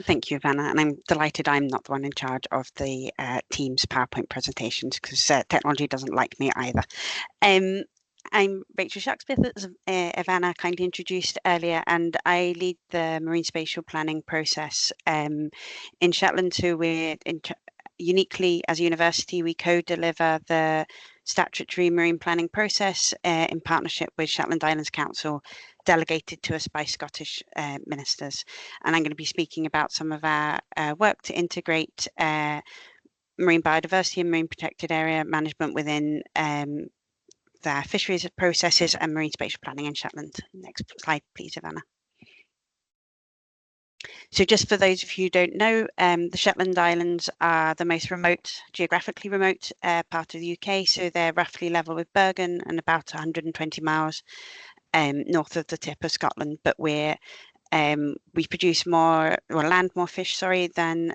Thank you, Ivana, and I'm delighted I'm not the one in charge of the team's PowerPoint presentations, because technology doesn't like me either. I'm Rachel Shacksmith, as Ivana kindly introduced earlier, and I lead the marine spatial planning process in Shetland. So we're uniquely, as a university, we co-deliver the statutory marine planning process in partnership with Shetland Islands Council, delegated to us by Scottish ministers. And I'm going to be speaking about some of our work to integrate marine biodiversity and marine protected area management within the fisheries processes and marine spatial planning in Shetland. Next slide, please, Ivana. So just for those of you who don't know, the Shetland Islands are the most remote, geographically remote part of the UK. So they're roughly level with Bergen and about 120 miles north of the tip of Scotland. But we produce more, or land more fish, sorry, than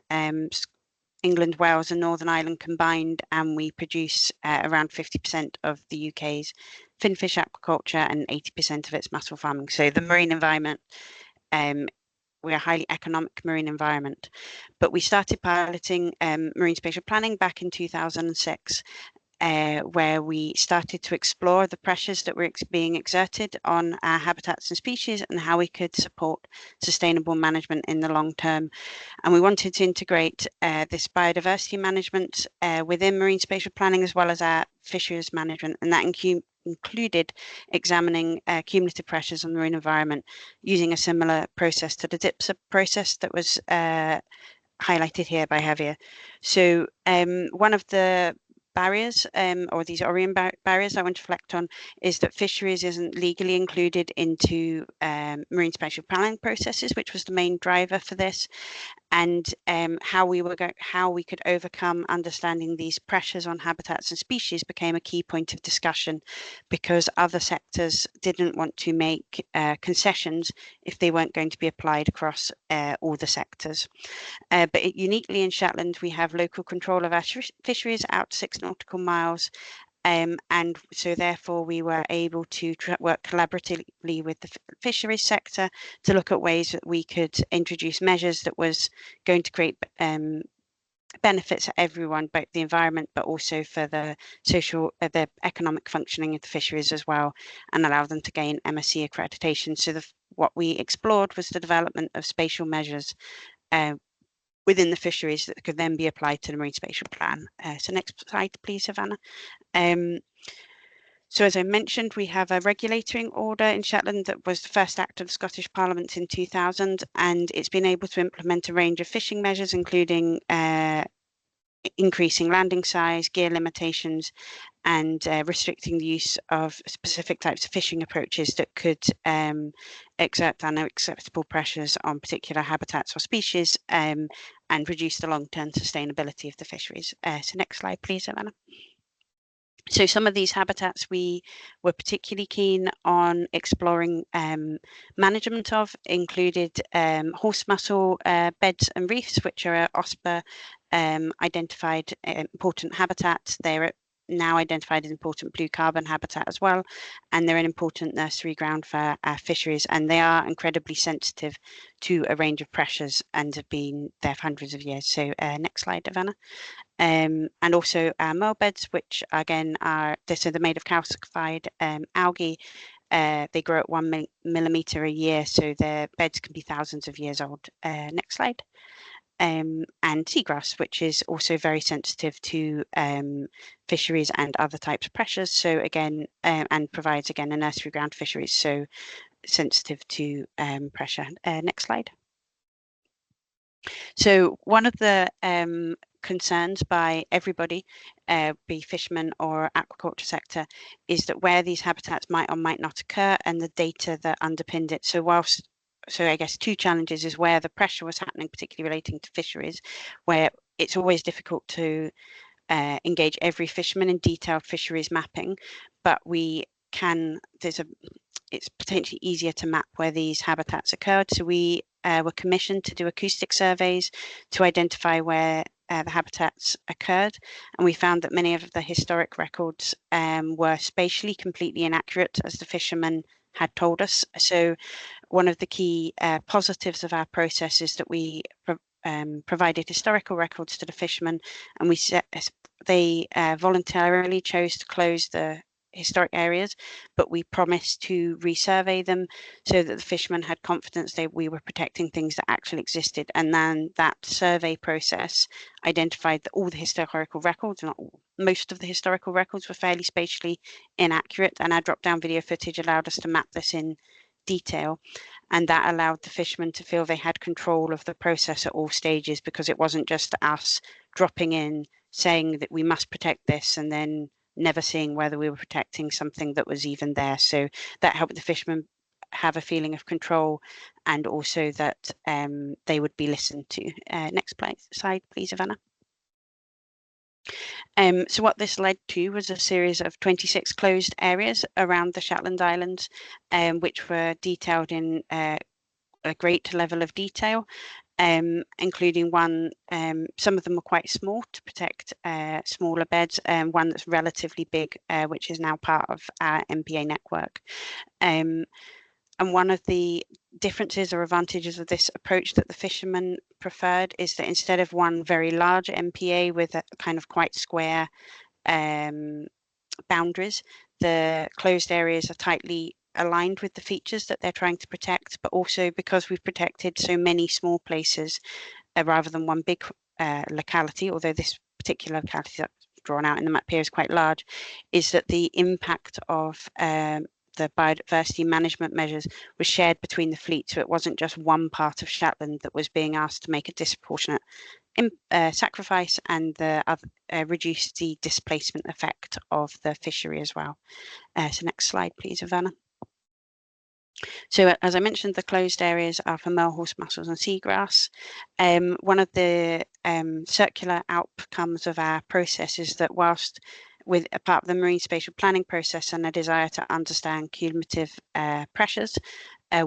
England, Wales and Northern Ireland combined, and we produce around 50% of the UK's finfish aquaculture and 80% of its mussel farming. So the marine environment, we're a highly economic marine environment. But we started piloting marine spatial planning back in 2006, where we started to explore the pressures that were being exerted on our habitats and species and how we could support sustainable management in the long term. And we wanted to integrate this biodiversity management within marine spatial planning as well as our fisheries management, and that included examining cumulative pressures on the marine environment using a similar process to the DIPSA process that was highlighted here by Javier. So one of the barriers or these Orion barriers I want to reflect on is that fisheries isn't legally included into marine spatial planning processes, which was the main driver for this, and how we could overcome understanding these pressures on habitats and species became a key point of discussion, because other sectors didn't want to make concessions if they weren't going to be applied across all the sectors. But uniquely in Shetland, we have local control of our fisheries out to 6 nautical miles. And so therefore we were able to work collaboratively with the fisheries sector to look at ways that we could introduce measures that was going to create benefits for everyone, both the environment, but also for the social, the economic functioning of the fisheries as well, and allow them to gain MSC accreditation. So what we explored was the development of spatial measures within the fisheries that could then be applied to the marine spatial plan. So next slide, please, Savannah. So as I mentioned, we have a regulatory order in Shetland that was the first act of the Scottish Parliament in 2000, and it's been able to implement a range of fishing measures, including increasing landing size, gear limitations, and restricting the use of specific types of fishing approaches that could exert unacceptable pressures on particular habitats or species and reduce the long-term sustainability of the fisheries. So next slide, please, Elena. So some of these habitats we were particularly keen on exploring management of included horse mussel beds and reefs, which are OSPA identified important habitats. They're now identified as important blue carbon habitat as well, and they're an important nursery ground for our fisheries, and they are incredibly sensitive to a range of pressures and have been there for hundreds of years. So next slide, Ivana. And also our mearl beds, which again are they're made of calcified algae. They grow at 1 millimeter a year, so their beds can be thousands of years old. Next slide. And seagrass, which is also very sensitive to fisheries and other types of pressures. So again, and provides again a nursery ground fisheries, so sensitive to pressure. Next slide. So one of the concerns by everybody, be fishermen or aquaculture sector, is that where these habitats might or might not occur and the data that underpinned it. So I guess two challenges is where the pressure was happening, particularly relating to fisheries, where it's always difficult to engage every fisherman in detailed fisheries mapping, but it's potentially easier to map where these habitats occurred. So we were commissioned to do acoustic surveys to identify where the habitats occurred, and we found that many of the historic records were spatially completely inaccurate, as the fishermen had told us. So one of the key positives of our process is that we provided historical records to the fishermen, and they voluntarily chose to close the historic areas, but we promised to resurvey them so that the fishermen had confidence that we were protecting things that actually existed. And then that survey process identified that all the historical records, not all, most of the historical records were fairly spatially inaccurate, and our drop-down video footage allowed us to map this in detail, and that allowed the fishermen to feel they had control of the process at all stages, because it wasn't just us dropping in saying that we must protect this and then never seeing whether we were protecting something that was even there. So that helped the fishermen have a feeling of control, and also that they would be listened to. Next slide, please, Ivana. So what this led to was a series of 26 closed areas around the Shetland Islands, which were detailed in a great level of detail, including one, some of them were quite small to protect smaller beds, and one that's relatively big, which is now part of our MPA network. And one of the differences or advantages of this approach that the fishermen preferred is that instead of one very large MPA with a kind of quite square boundaries, the closed areas are tightly aligned with the features that they're trying to protect, but also because we've protected so many small places rather than one big locality, although this particular locality that's drawn out in the map here is quite large, is that the impact of the biodiversity management measures was shared between the fleet. So it wasn't just one part of Shetland that was being asked to make a disproportionate sacrifice, and the other reduce the displacement effect of the fishery as well. So next slide, please, Ivana. So as I mentioned, the closed areas are for merle, horse mussels and seagrass. One of the circular outcomes of our process is that whilst with a part of the marine spatial planning process and a desire to understand cumulative pressures,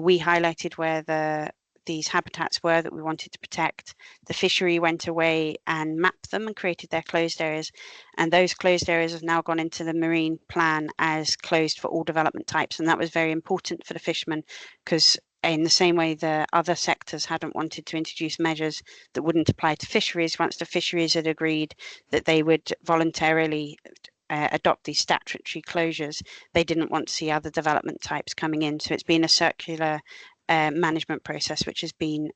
we highlighted where these habitats were that we wanted to protect. The fishery went away and mapped them and created their closed areas. And those closed areas have now gone into the marine plan as closed for all development types. And that was very important for the fishermen, because in the same way the other sectors hadn't wanted to introduce measures that wouldn't apply to fisheries, once the fisheries had agreed that they would voluntarily adopt these statutory closures, they didn't want to see other development types coming in. So it's been a circular management process which has been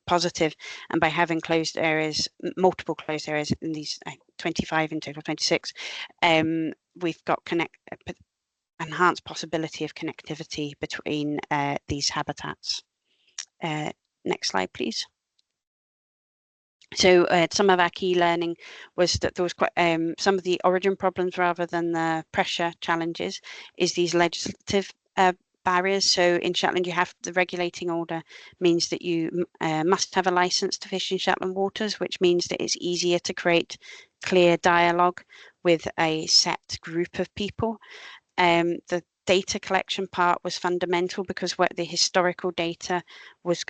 positive, and by having closed areas, multiple closed areas in these 25 in total, 26, we've got enhanced possibility of connectivity between these habitats. Next slide, please. So some of our key learning was that there was quite some of the origin problems rather than the pressure challenges is these legislative barriers. So in Shetland, you have the regulating order means that you must have a license to fish in Shetland waters, which means that it's easier to create clear dialogue with a set group of people. The data collection part was fundamental, because what the historical data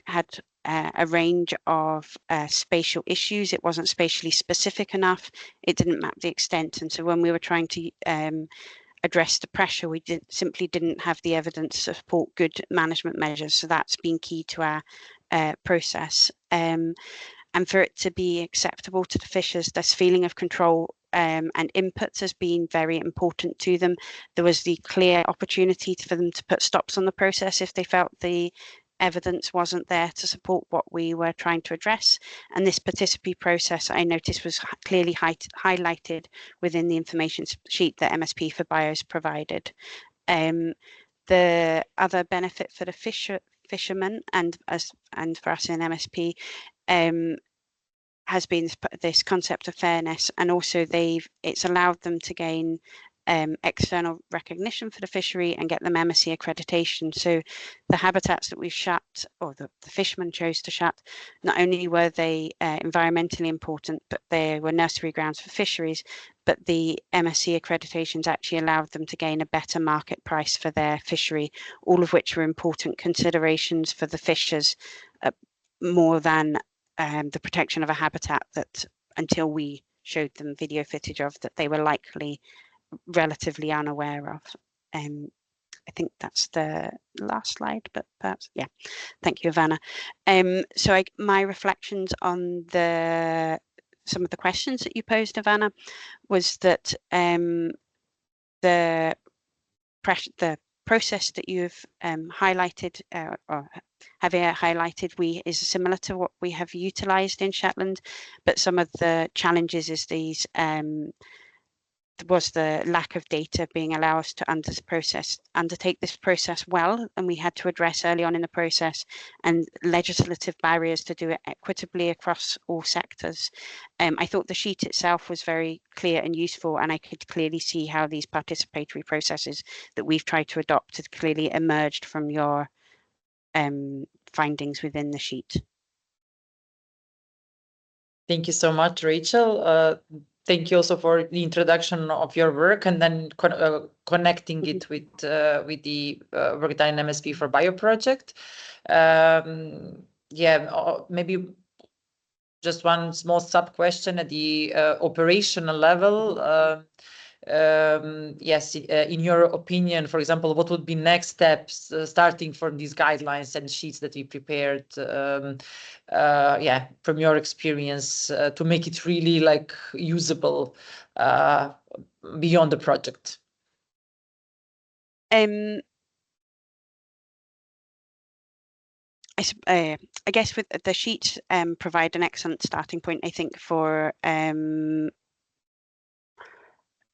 had a range of spatial issues. It wasn't spatially specific enough. It didn't map the extent. And so when we were trying to address the pressure, we simply didn't have the evidence to support good management measures. So that's been key to our process. And for it to be acceptable to the fishers, this feeling of control and inputs has been very important to them. There was the clear opportunity for them to put stops on the process if they felt the evidence wasn't there to support what we were trying to address. And this participatory process, I noticed, was clearly highlighted within the information sheet that MSP4BIO provided. The other benefit for the fishermen and for us in MSP has been this concept of fairness, and also it's allowed them to gain external recognition for the fishery and get them MSC accreditation. So the habitats that we've shut, or the fishermen chose to shut, not only were they environmentally important, but they were nursery grounds for fisheries, but the MSC accreditations actually allowed them to gain a better market price for their fishery, all of which were important considerations for the fishers, more than the protection of a habitat that, until we showed them video footage of, that they were likely relatively unaware of. I think that's the last slide, but perhaps, yeah. Thank you, Ivana. So my reflections on some of the questions that you posed, Ivana, was that the process that you've highlighted or Javier highlighted is similar to what we have utilised in Shetland, but some of the challenges is these was the lack of data being allow us to undertake this process well, and we had to address early on in the process, and legislative barriers to do it equitably across all sectors. I thought the sheet itself was very clear and useful, and I could clearly see how these participatory processes that we've tried to adopt had clearly emerged from your findings within the sheet. Thank you so much, Rachel. Thank you also for the introduction of your work and then connecting it with the work done in MSP4BIO project. Maybe just one small sub question at the operational level. Yes, in your opinion, for example, what would be next steps starting from these guidelines and sheets that we prepared? From your experience, to make it really like usable beyond the project. I guess with the sheets provide an excellent starting point, I think, for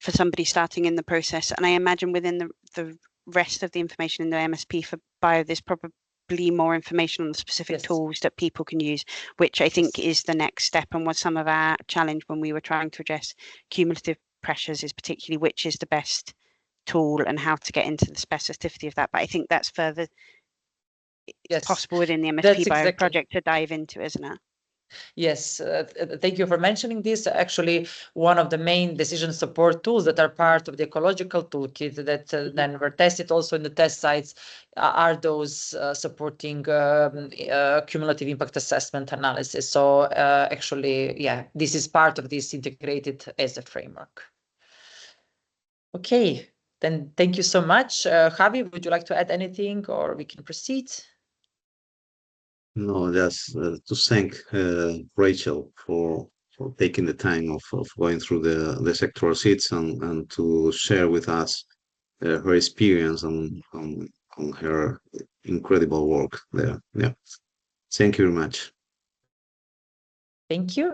somebody starting in the process. And I imagine within the rest of the information in the MSP4BIO, there's probably more information on the specific tools that people can use, which I think is the next step, and was some of our challenge when we were trying to address cumulative pressures, is particularly which is the best tool and how to get into the specificity of that. But I think that's further possible within the MSP4BIO project to dive into, isn't it? Yes, thank you for mentioning this. Actually, one of the main decision support tools that are part of the ecological toolkit that then were tested also in the test sites are those supporting cumulative impact assessment analysis. So actually, this is part of this integrated as a framework. Okay, then thank you so much. Javi, would you like to add anything, or we can proceed? No, just to thank Rachel for taking the time of going through the sectoral sheets and to share with us her experience on her incredible work there. Yeah, thank you very much. Thank you.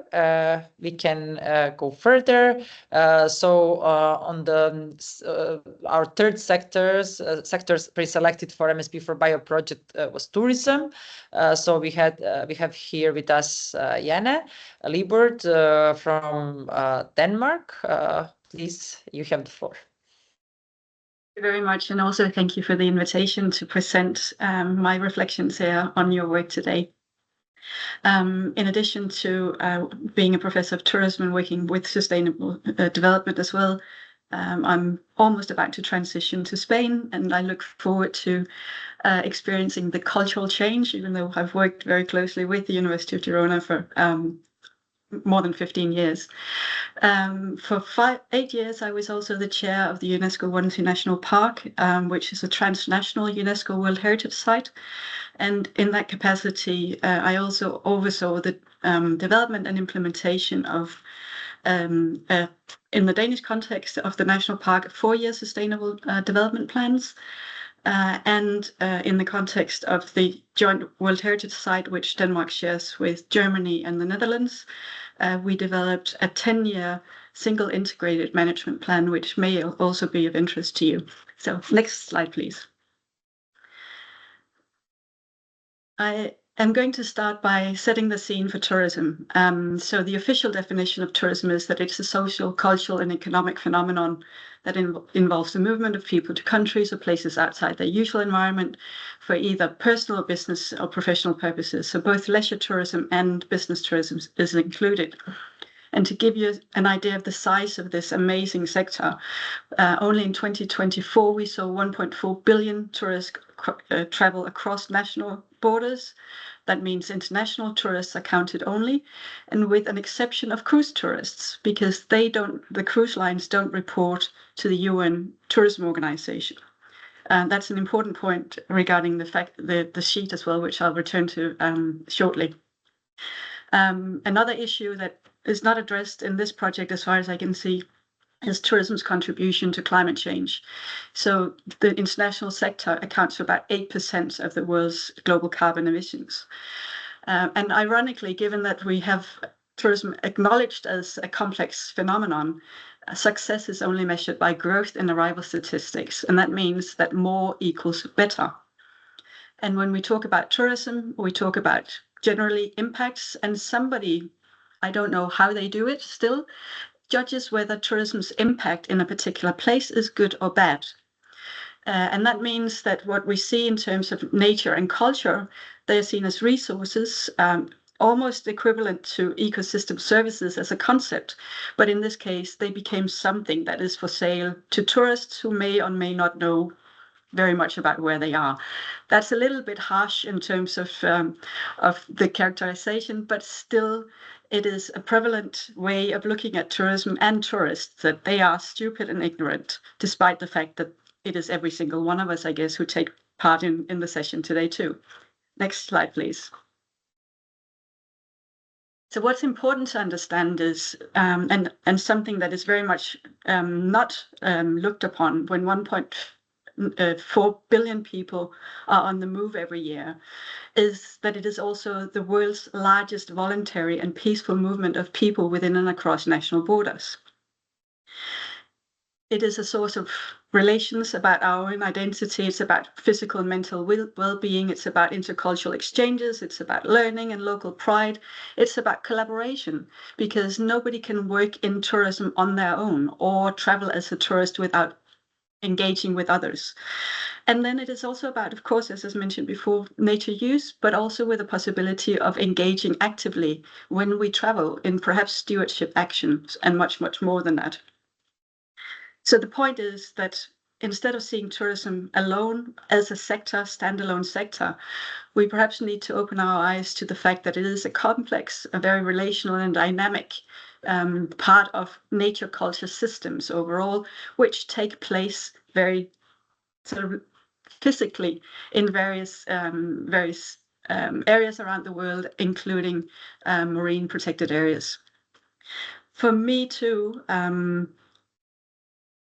We can go further. On our third sectors pre-selected for MSP4BIO project was tourism. So we have here with us Janne Libert from Denmark. Please, you have the floor. Thank you very much, and also thank you for the invitation to present my reflections here on your work today. In addition to being a professor of tourism and working with sustainable development as well, I'm almost about to transition to Spain, and I look forward to experiencing the cultural change, even though I've worked very closely with the University of Girona for more than 15 years. For 8 years, I was also the chair of the UNESCO Wonsi National Park, which is a transnational UNESCO World Heritage Site. And in that capacity, I also oversaw the development and implementation of, in the Danish context of the national park, 4-year sustainable development plans. And in the context of the joint World Heritage Site, which Denmark shares with Germany and the Netherlands, we developed a 10-year single integrated management plan, which may also be of interest to you. So next slide, please. I am going to start by setting the scene for tourism. So the official definition of tourism is that it's a social, cultural, and economic phenomenon that involves the movement of people to countries or places outside their usual environment for either personal or business or professional purposes. So both leisure tourism and business tourism is included. And to give you an idea of the size of this amazing sector, only in 2024, we saw 1.4 billion tourists travel across national borders. That means international tourists are counted only, and with an exception of cruise tourists, because the cruise lines don't report to the UN Tourism Organization. That's an important point regarding the sheet as well, which I'll return to shortly. Another issue that is not addressed in this project, as far as I can see, is tourism's contribution to climate change. So the international sector accounts for about 8% of the world's global carbon emissions. And ironically, given that we have tourism acknowledged as a complex phenomenon, success is only measured by growth in arrival statistics. And that means that more equals better. And when we talk about tourism, we talk about generally impacts, and somebody, I don't know how they do it still, judges whether tourism's impact in a particular place is good or bad. And that means that what we see in terms of nature and culture, they are seen as resources, almost equivalent to ecosystem services as a concept. But in this case, they became something that is for sale to tourists who may or may not know very much about where they are. That's a little bit harsh in terms of the characterization, but still it is a prevalent way of looking at tourism and tourists, that they are stupid and ignorant, despite the fact that it is every single one of us, I guess, who take part in the session today too. Next slide, please. So what's important to understand is, and something that is very much not looked upon when 1.4 billion people are on the move every year, is that it is also the world's largest voluntary and peaceful movement of people within and across national borders. It is a source of relations about our own identity. It's about physical and mental well-being. It's about intercultural exchanges. It's about learning and local pride. It's about collaboration, because nobody can work in tourism on their own or travel as a tourist without engaging with others. And then it is also about, of course, as I mentioned before, nature use, but also with the possibility of engaging actively when we travel in perhaps stewardship actions and much, much more than that. So the point is that instead of seeing tourism alone as a sector, standalone sector, we perhaps need to open our eyes to the fact that it is a complex, a very relational and dynamic part of nature culture systems overall, which take place very sort of physically in various areas around the world, including marine protected areas. For me too,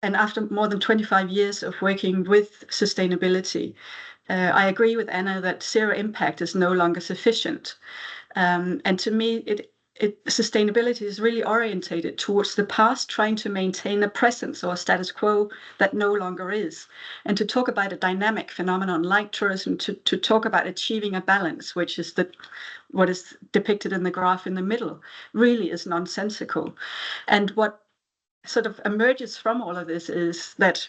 and after more than 25 years of working with sustainability, I agree with Anna that zero impact is no longer sufficient. And to me, sustainability is really orientated towards the past, trying to maintain a presence or a status quo that no longer is. And to talk about a dynamic phenomenon like tourism, to talk about achieving a balance, which is what is depicted in the graph in the middle, really is nonsensical. And what sort of emerges from all of this is that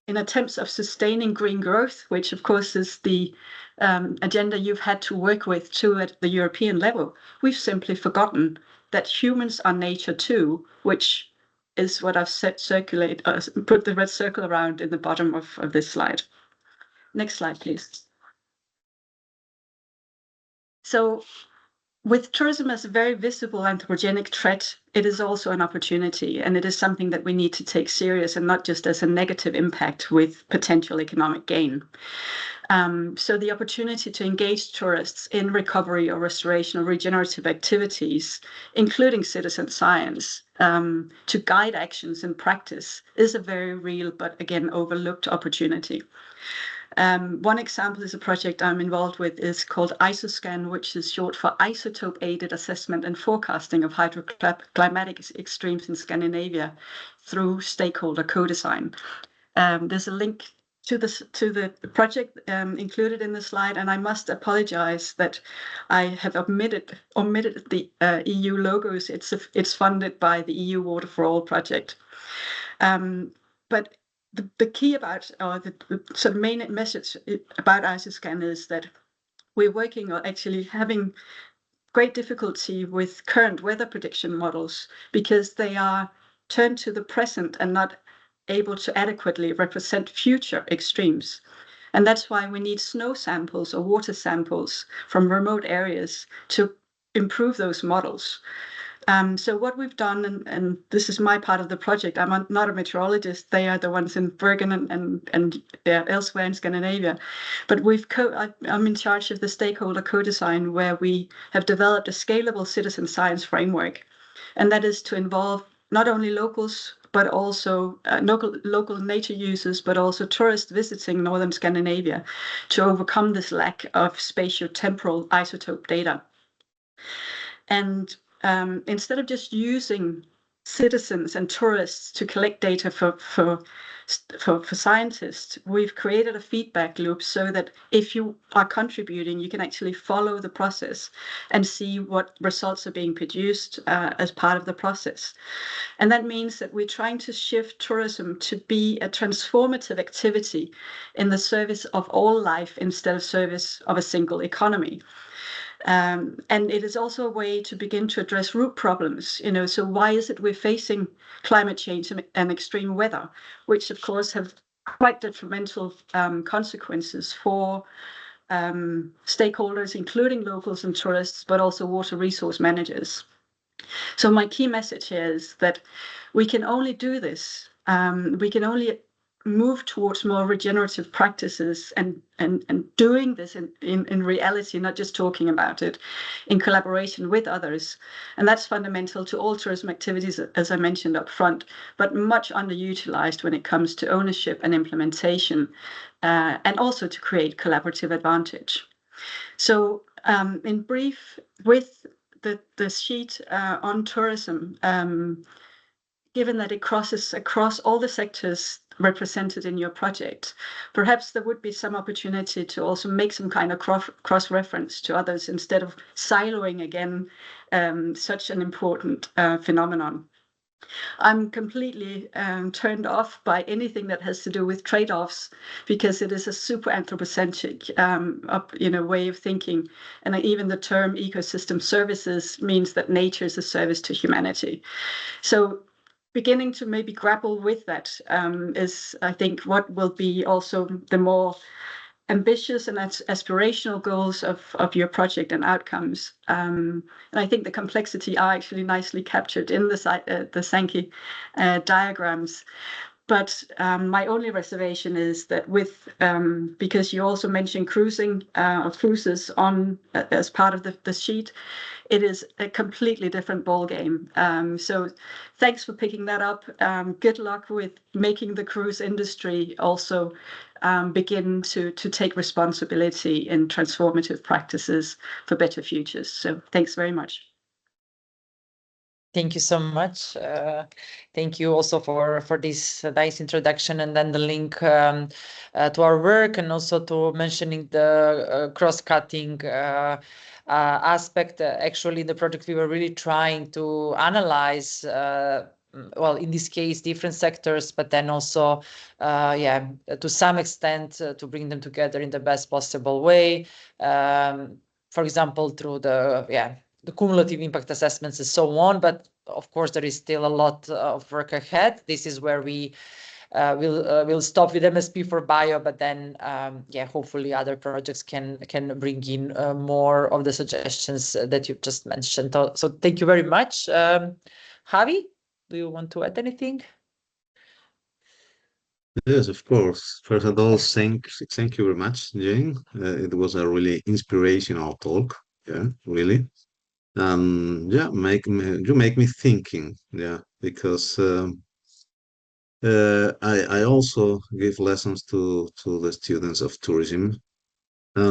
in attempts of sustaining green growth, which of course is the agenda you've had to work with too at the European level, we've simply forgotten that humans are nature too, which is what I've put the red circle around in the bottom of this slide. Next slide, please. So with tourism as a very visible anthropogenic threat, it is also an opportunity, and it is something that we need to take serious and not just as a negative impact with potential economic gain. So the opportunity to engage tourists in recovery or restoration or regenerative activities, including citizen science, to guide actions in practice is a very real, but again, overlooked opportunity. One example is a project I'm involved with is called ISOSCAN, which is short for Isotope-Aided Assessment and Forecasting of Hydroclimatic Extremes in Scandinavia through stakeholder co-design. There's a link to the project included in the slide, and I must apologize that I have omitted the EU logos. It's funded by the EU Water for All project. But the key about, or the sort of main message about ISOSCAN is that we're working on actually having great difficulty with current weather prediction models because they are turned to the present and not able to adequately represent future extremes. And that's why we need snow samples or water samples from remote areas to improve those models. So what we've done, and this is my part of the project, I'm not a meteorologist, they are the ones in Bergen and elsewhere in Scandinavia, but I'm in charge of the stakeholder co-design, where we have developed a scalable citizen science framework, and that is to involve not only locals, but also local nature users, but also tourists visiting northern Scandinavia to overcome this lack of spatio-temporal isotope data. And instead of just using citizens and tourists to collect data for scientists, we've created a feedback loop so that if you are contributing, you can actually follow the process and see what results are being produced as part of the process. And that means that we're trying to shift tourism to be a transformative activity in the service of all life instead of service of a single economy. And it is also a way to begin to address root problems. So why is it we're facing climate change and extreme weather, which of course have quite detrimental consequences for stakeholders, including locals and tourists, but also water resource managers. So my key message here is that we can only do this. We can only move towards more regenerative practices and doing this in reality, not just talking about it, in collaboration with others. And that's fundamental to all tourism activities, as I mentioned up front, but much underutilized when it comes to ownership and implementation, and also to create collaborative advantage. So in brief, with the sheet on tourism, given that it crosses across all the sectors represented in your project, perhaps there would be some opportunity to also make some kind of cross-reference to others instead of siloing again such an important phenomenon. I'm completely turned off by anything that has to do with trade-offs, because it is a super anthropocentric way of thinking. And even the term ecosystem services means that nature is a service to humanity. So beginning to maybe grapple with that is, I think, what will be also the more ambitious and aspirational goals of your project and outcomes. And I think the complexity are actually nicely captured in the Sankey diagrams. But my only reservation is that because you also mentioned cruises on as part of the sheet, it is a completely different ballgame. So thanks for picking that up. Good luck with making the cruise industry also begin to take responsibility in transformative practices for better futures. So thanks very much. Thank you so much. Thank you also for this nice introduction, and then the link to our work, and also to mentioning the cross-cutting aspect. Actually, in the project, we were really trying to analyze, well, in this case, different sectors, but then also, to some extent, to bring them together in the best possible way. For example, through the cumulative impact assessments and so on. But of course, there is still a lot of work ahead. This is where we will stop with MSP4BIO, but then hopefully other projects can bring in more of the suggestions that you just mentioned. So thank you very much. Javi, do you want to add anything? Yes, of course. First of all, thank you very much, Jane. It was a really inspirational talk. Yeah, really. You make me thinking. Yeah, because I also give lessons to the students of tourism. I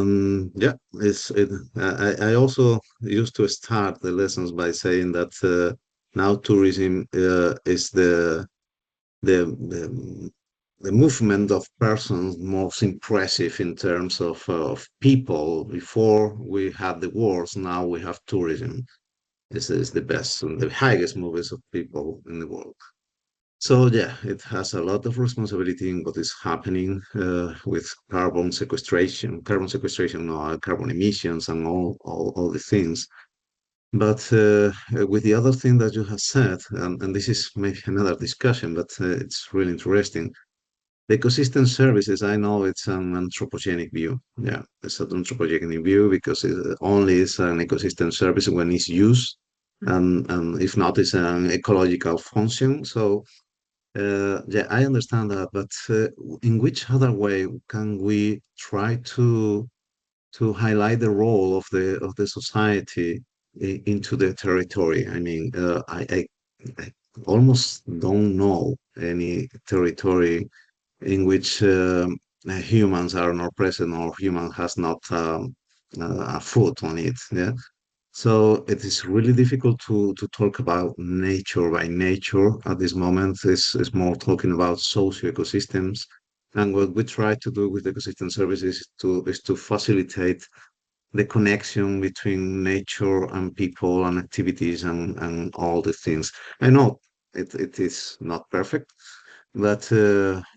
also used to start the lessons by saying that now tourism is the movement of persons most impressive in terms of people. Before we had the wars, now we have tourism. This is the best and the highest movers of people in the world. So yeah, it has a lot of responsibility in what is happening with carbon sequestration, carbon emissions, and all the things. But with the other thing that you have said, and this is maybe another discussion, but it's really interesting. The ecosystem services, I know it's an anthropogenic view. Yeah, it's an anthropogenic view because it only is an ecosystem service when it's used, and if not, it's an ecological function. So I understand that, but in which other way can we try to highlight the role of the society into the territory? I mean, almost don't know any territory in which humans are not present or human has not a foot on it. Yeah. So it is really difficult to talk about nature by nature at this moment. Is more talking about socio-ecosystems. And what we try to do with ecosystem services is to facilitate the connection between nature and people and activities and all the things. I know it is not perfect, but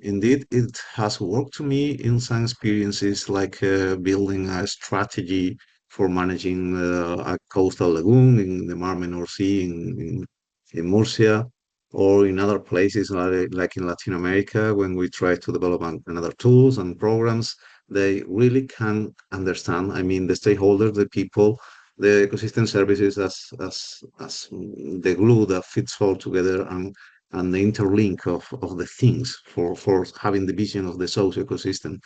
indeed it has worked to me in some experiences like building a strategy for managing a coastal lagoon in the Mar Menor Sea in Murcia, or in other places like in Latin America when we try to develop another tools and programs. They really can understand. I mean, the stakeholders, the people, the ecosystem services as the glue that fits all together and the interlink of the things for having the vision of the social ecosystem.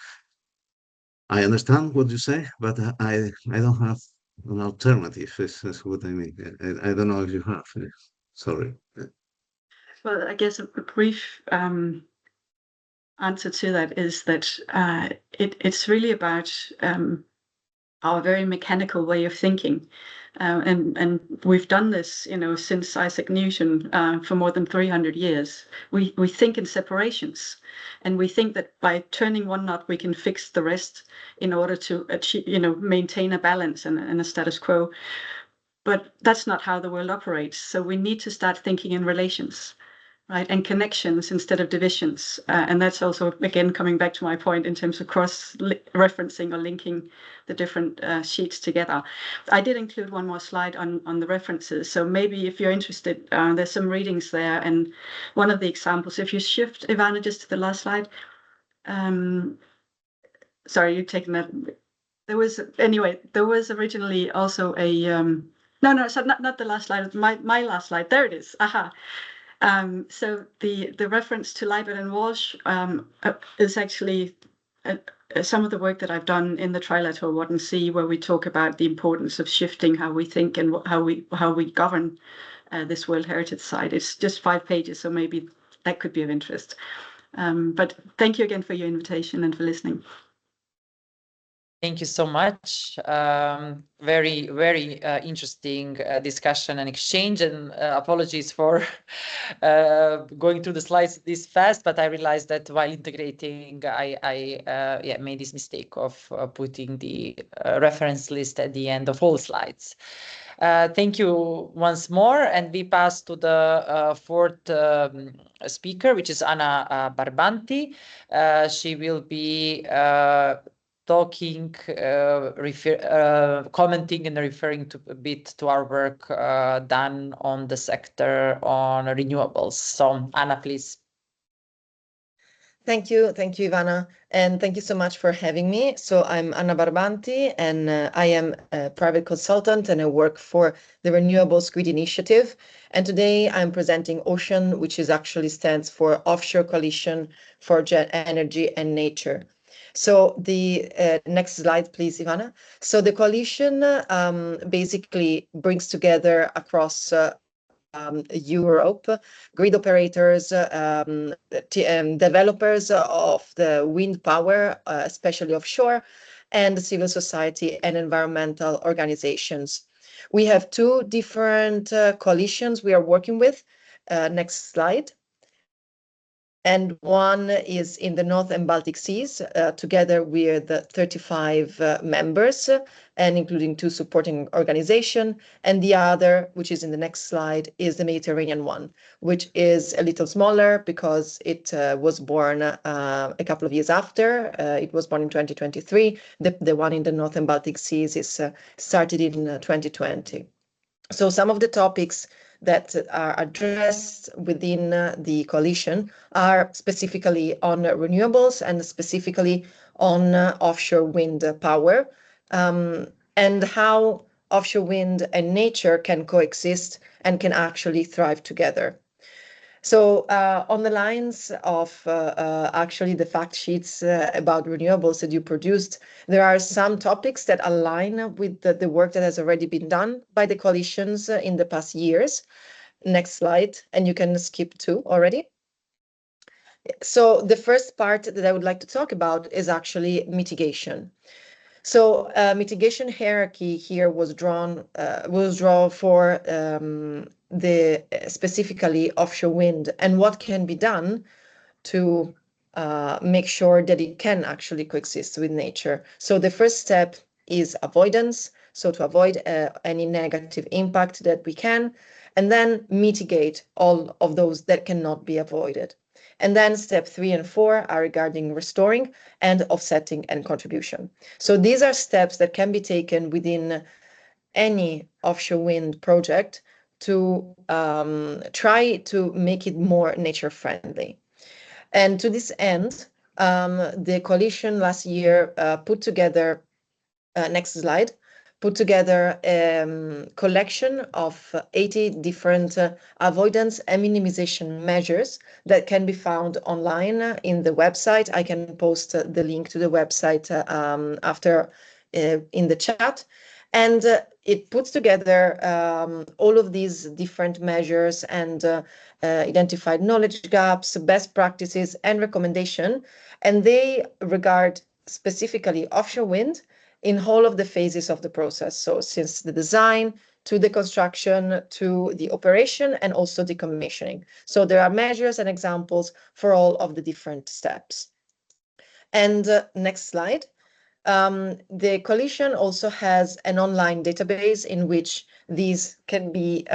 I understand what you say, but I don't have an alternative. Is what I mean. I don't know if you have. Sorry. Well, I guess a brief answer to that is that it's really about our very mechanical way of thinking. And we've done this, since Isaac Newton for more than 300 years. We think in separations, and we think that by turning one knot, we can fix the rest in order to achieve, maintain a balance and a status quo. But that's not how the world operates. So we need to start thinking in relations. Right, and connections instead of divisions. And that's also, again, coming back to my point in terms of cross-referencing or linking the different sheets together. I did include one more slide on the references. So maybe if you're interested, there's some readings there. And one of the examples, if you shift, Ivana, just to the last slide. Sorry, you've taken that. There was originally also a, no, so not the last slide, my last slide. There it is. Aha. So the reference to Leibert and Walsh is actually some of the work that I've done in the Trilateral Water Sea, where we talk about the importance of shifting how we think and how we govern this World Heritage Site. It's just 5 pages, so maybe that could be of interest. But thank you again for your invitation and for listening. Thank you so much. Very, very interesting discussion and exchange. And apologies for going through the slides this fast, but I realized that while integrating, I made this mistake of putting the reference list at the end of all slides. Thank you once more, and we pass to the fourth speaker, which is Anna Barbanti. She will be talking, commenting and referring to a bit to our work done on the sector on renewables. So Anna, please. Thank you, Ivana, and thank you so much for having me. So I'm Anna Barbanti, and I am a private consultant, and I work for the Renewables Grid Initiative. And today I'm presenting OCEAN, which actually stands for Offshore Coalition for Energy and Nature. So the next slide, please, Ivana. So the coalition basically brings together across Europe, grid operators, developers of the wind power, especially offshore, and civil society and environmental organizations. We have 2 different coalitions we are working with. Next slide. And one is in the North and Baltic Seas, together with 35 members, and including 2 supporting organizations. And the other, which is in the next slide, is the Mediterranean one, which is a little smaller because it was born a couple of years after. It was born in 2023. The one in the North and Baltic Seas is started in 2020. So some of the topics that are addressed within the coalition are specifically on renewables and specifically on offshore wind power, and how offshore wind and nature can coexist and can actually thrive together. So on the lines of actually the fact sheets about renewables that you produced, there are some topics that align with the work that has already been done by the coalitions in the past years. Next slide, and you can skip 2 already. So the first part that I would like to talk about is actually mitigation. So mitigation hierarchy here was drawn for the specifically offshore wind and what can be done to make sure that it can actually coexist with nature. So the first step is avoidance, so to avoid any negative impact that we can, and then mitigate all of those that cannot be avoided. And then step 3 and 4 are regarding restoring and offsetting and contribution. So these are steps that can be taken within any offshore wind project to try to make it more nature friendly. And to this end, the coalition last year put together, next slide, put together a collection of 80 different avoidance and minimization measures that can be found online in the website. I can post the link to the website after in the chat. And it puts together all of these different measures and identified knowledge gaps, best practices, and recommendation. And they regard specifically offshore wind in all of the phases of the process. So since the design to the construction to the operation and also decommissioning. So there are measures and examples for all of the different steps. And next slide. The coalition also has an online database in which these can be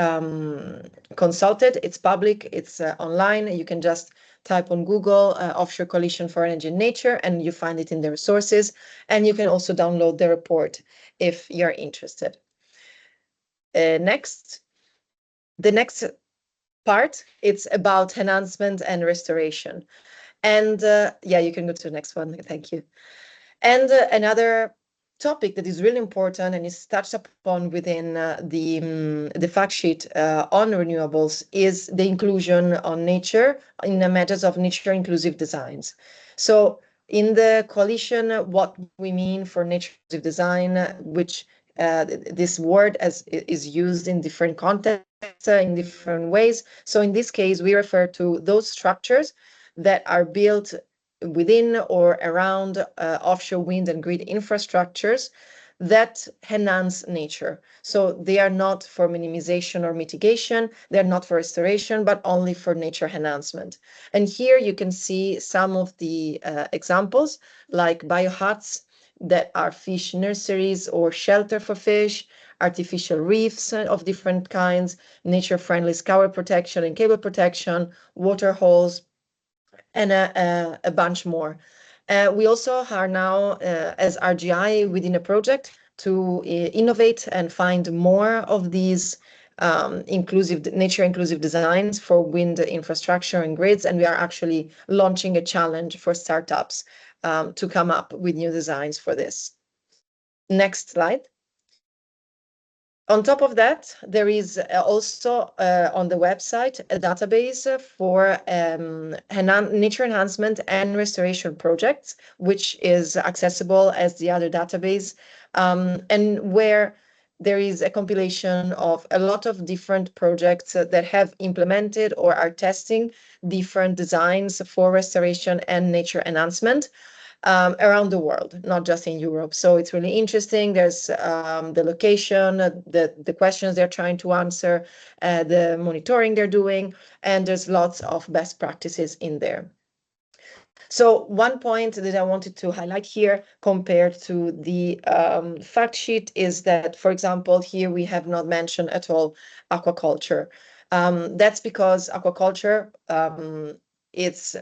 consulted. It's public, it's online. You can just type on Google Offshore Coalition for Energy and Nature, and you find it in the resources. And you can also download the report if you're interested. Next. The next part, it's about enhancement and restoration. And yeah, you can go to the next one. Thank you. And another topic that is really important and is touched upon within the fact sheet on renewables is the inclusion on nature in the matters of nature inclusive designs. So in the coalition, what we mean for nature inclusive design, which this word is used in different contexts, in different ways. So in this case, we refer to those structures that are built within or around offshore wind and grid infrastructures that enhance nature. So they are not for minimization or mitigation, they're not for restoration, but only for nature enhancement. And here you can see some of the examples like biohuts that are fish nurseries or shelter for fish, artificial reefs of different kinds, nature-friendly scour protection and cable protection, water holes, and a bunch more. We also are now, as RGI, within a project to innovate and find more of these nature inclusive designs for wind infrastructure and grids. And we are actually launching a challenge for startups to come up with new designs for this. Next slide. On top of that, there is also on the website a database for nature enhancement and restoration projects, which is accessible as the other database, and where there is a compilation of a lot of different projects that have implemented or are testing different designs for restoration and nature enhancement. Around the world, not just in Europe. So it's really interesting. There's the location, the questions they're trying to answer, the monitoring they're doing, and there's lots of best practices in there. So one point that I wanted to highlight here compared to the fact sheet is that, for example, here we have not mentioned at all aquaculture. That's because aquaculture it's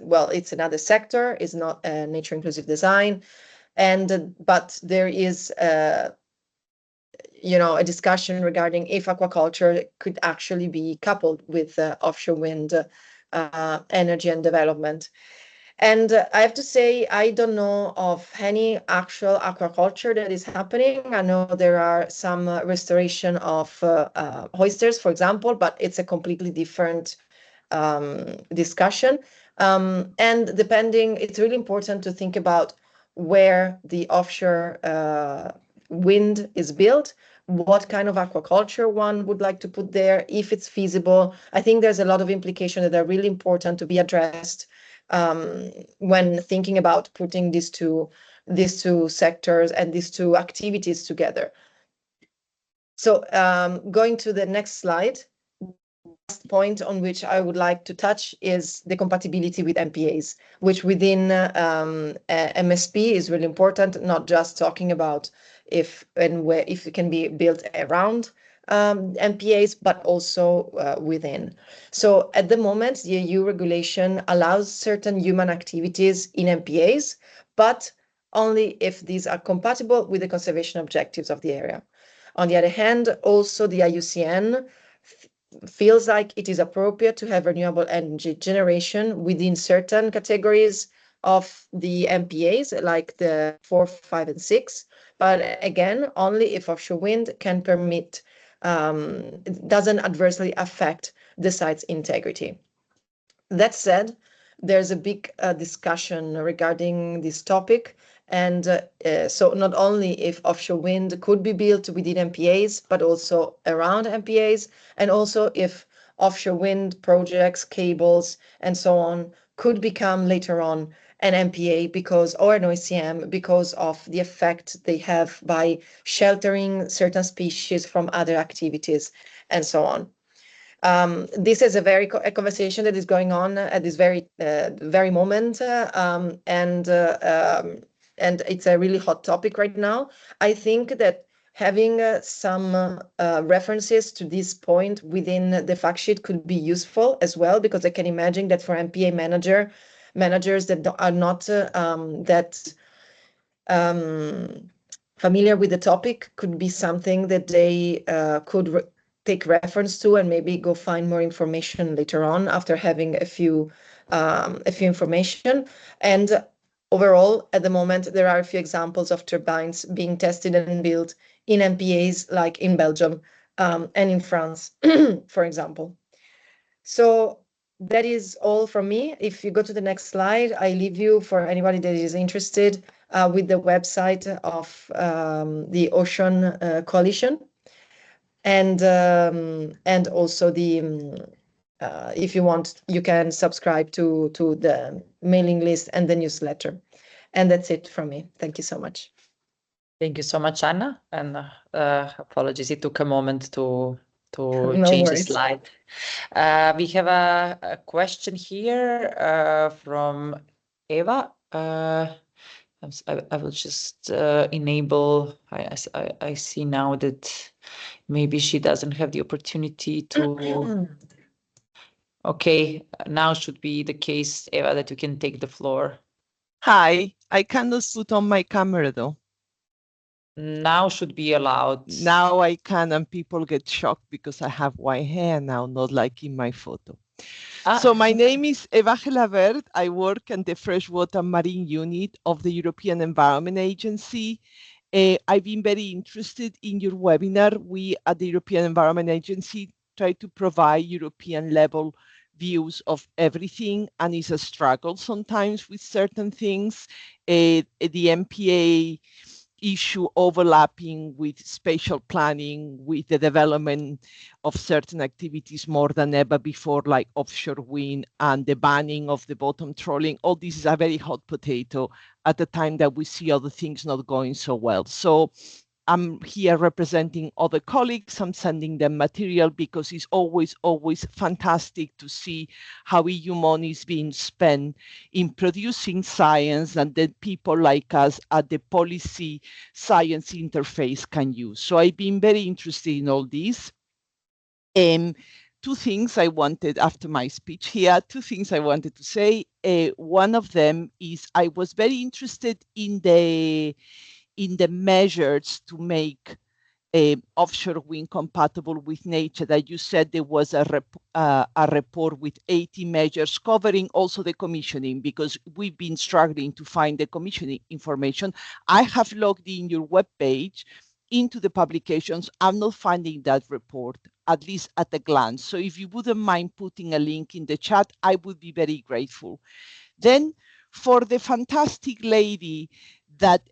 another sector, it's not a nature inclusive design, but there is a discussion regarding if aquaculture could actually be coupled with offshore wind energy and development. And I have to say, I don't know of any actual aquaculture that is happening. I know there are some restoration of oysters, for example, but it's a completely different discussion. And it's really important to think about where the offshore wind is built, what kind of aquaculture one would like to put there, if it's feasible. I think there's a lot of implications that are really important to be addressed when thinking about putting these two sectors and these two activities together. So going to the next slide, last point on which I would like to touch is the compatibility with MPAs, which within MSP is really important, not just talking about if and where, if it can be built around MPAs, but also within. So at the moment, the EU regulation allows certain human activities in MPAs, but only if these are compatible with the conservation objectives of the area. On the other hand, also the IUCN feels like it is appropriate to have renewable energy generation within certain categories of the MPAs, like the 4, 5, and 6. But again, only if offshore wind can permit, it doesn't adversely affect the site's integrity. That said, there's a big discussion regarding this topic. And so not only if offshore wind could be built within MPAs, but also around MPAs, and also if offshore wind projects, cables, and so on could become later on an MPA because, or an OECM, because of the effect they have by sheltering certain species from other activities and so on. This is a conversation that is going on at this very moment, and it's a really hot topic right now. I think that having some references to this point within the fact sheet could be useful as well, because I can imagine that for MPA managers that are not that familiar with the topic, could be something that they could take reference to and maybe go find more information later on after having a few information. And overall, at the moment, there are a few examples of turbines being tested and built in MPAs, like in Belgium and in France, for example. So that is all from me. If you go to the next slide, I leave you, for anybody that is interested, with the website of the Ocean Coalition. And also the if you want, you can subscribe to the mailing list and the newsletter. And that's it from me. Thank you so much. Thank you so much, Anna. And apologies, it took a moment to No change worries. the slide. We have a question here from Eva. I will just enable. I see now that maybe she doesn't have the opportunity to. Okay, now should be the case, Eva, that you can take the floor. Hi, I cannot put on my camera though. Now should be allowed. Now I can, and people get shocked because I have white hair now, not like in my photo. So my name is Eva Gelabert. I work in the Freshwater Marine Unit of the European Environment Agency. I've been very interested in your webinar. We at the European Environment Agency try to provide European level views of everything, and it's a struggle sometimes with certain things. The MPA issue overlapping with spatial planning, with the development of certain activities more than ever before, like offshore wind and the banning of the bottom trawling. All this is a very hot potato at the time that we see other things not going so well. So I'm here representing other colleagues. I'm sending them material because it's always fantastic to see how EU money is being spent in producing science and that people like us at the policy science interface can use. So I've been very interested in all this. Two things I wanted after my speech here, two things I wanted to say. One of them is I was very interested in the measures to make offshore wind compatible with nature. That you said there was a report with 80 measures covering also the commissioning, because we've been struggling to find the commissioning information. I have logged in your webpage into the publications. I'm not finding that report, at least at a glance. So if you wouldn't mind putting a link in the chat, I would be very grateful. Then for the fantastic lady that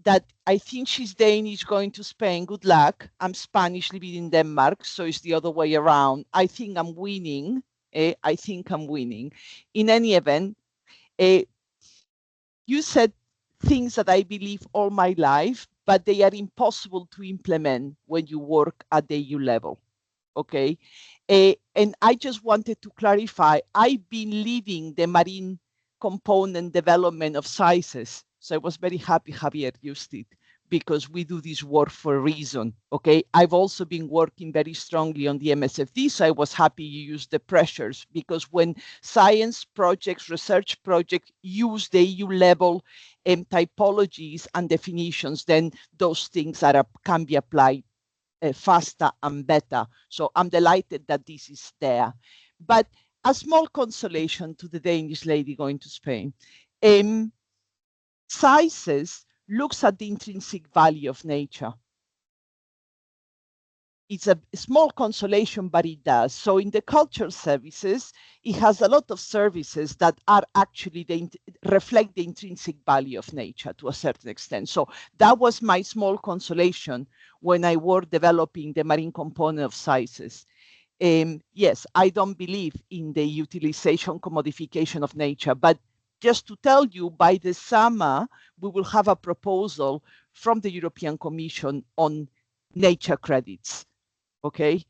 that I think she's Danish going to Spain. Good luck. I'm Spanish living in Denmark, so it's the other way around. I think I'm winning. I think I'm winning. In any event, you said things that I believe all my life, but they are impossible to implement when you work at the EU level. Okay. And I just wanted to clarify, I've been leading the marine component development of CISES. So I was very happy Javier used it, because we do this work for a reason. Okay. I've also been working very strongly on the MSFD. So I was happy you used the pressures, because when science projects, research projects use the EU level typologies and definitions, then those things can be applied faster and better. So I'm delighted that this is there. But a small consolation to the Danish lady going to Spain. CISES looks at the intrinsic value of nature. It's a small consolation, but it does. So in the cultural services, it has a lot of services that are actually reflect the intrinsic value of nature to a certain extent. So that was my small consolation when I were developing the marine component of CISES. Yes, I don't believe in the utilization commodification of nature, but just to tell you, by the summer, we will have a proposal from the European Commission on nature credits. Okay,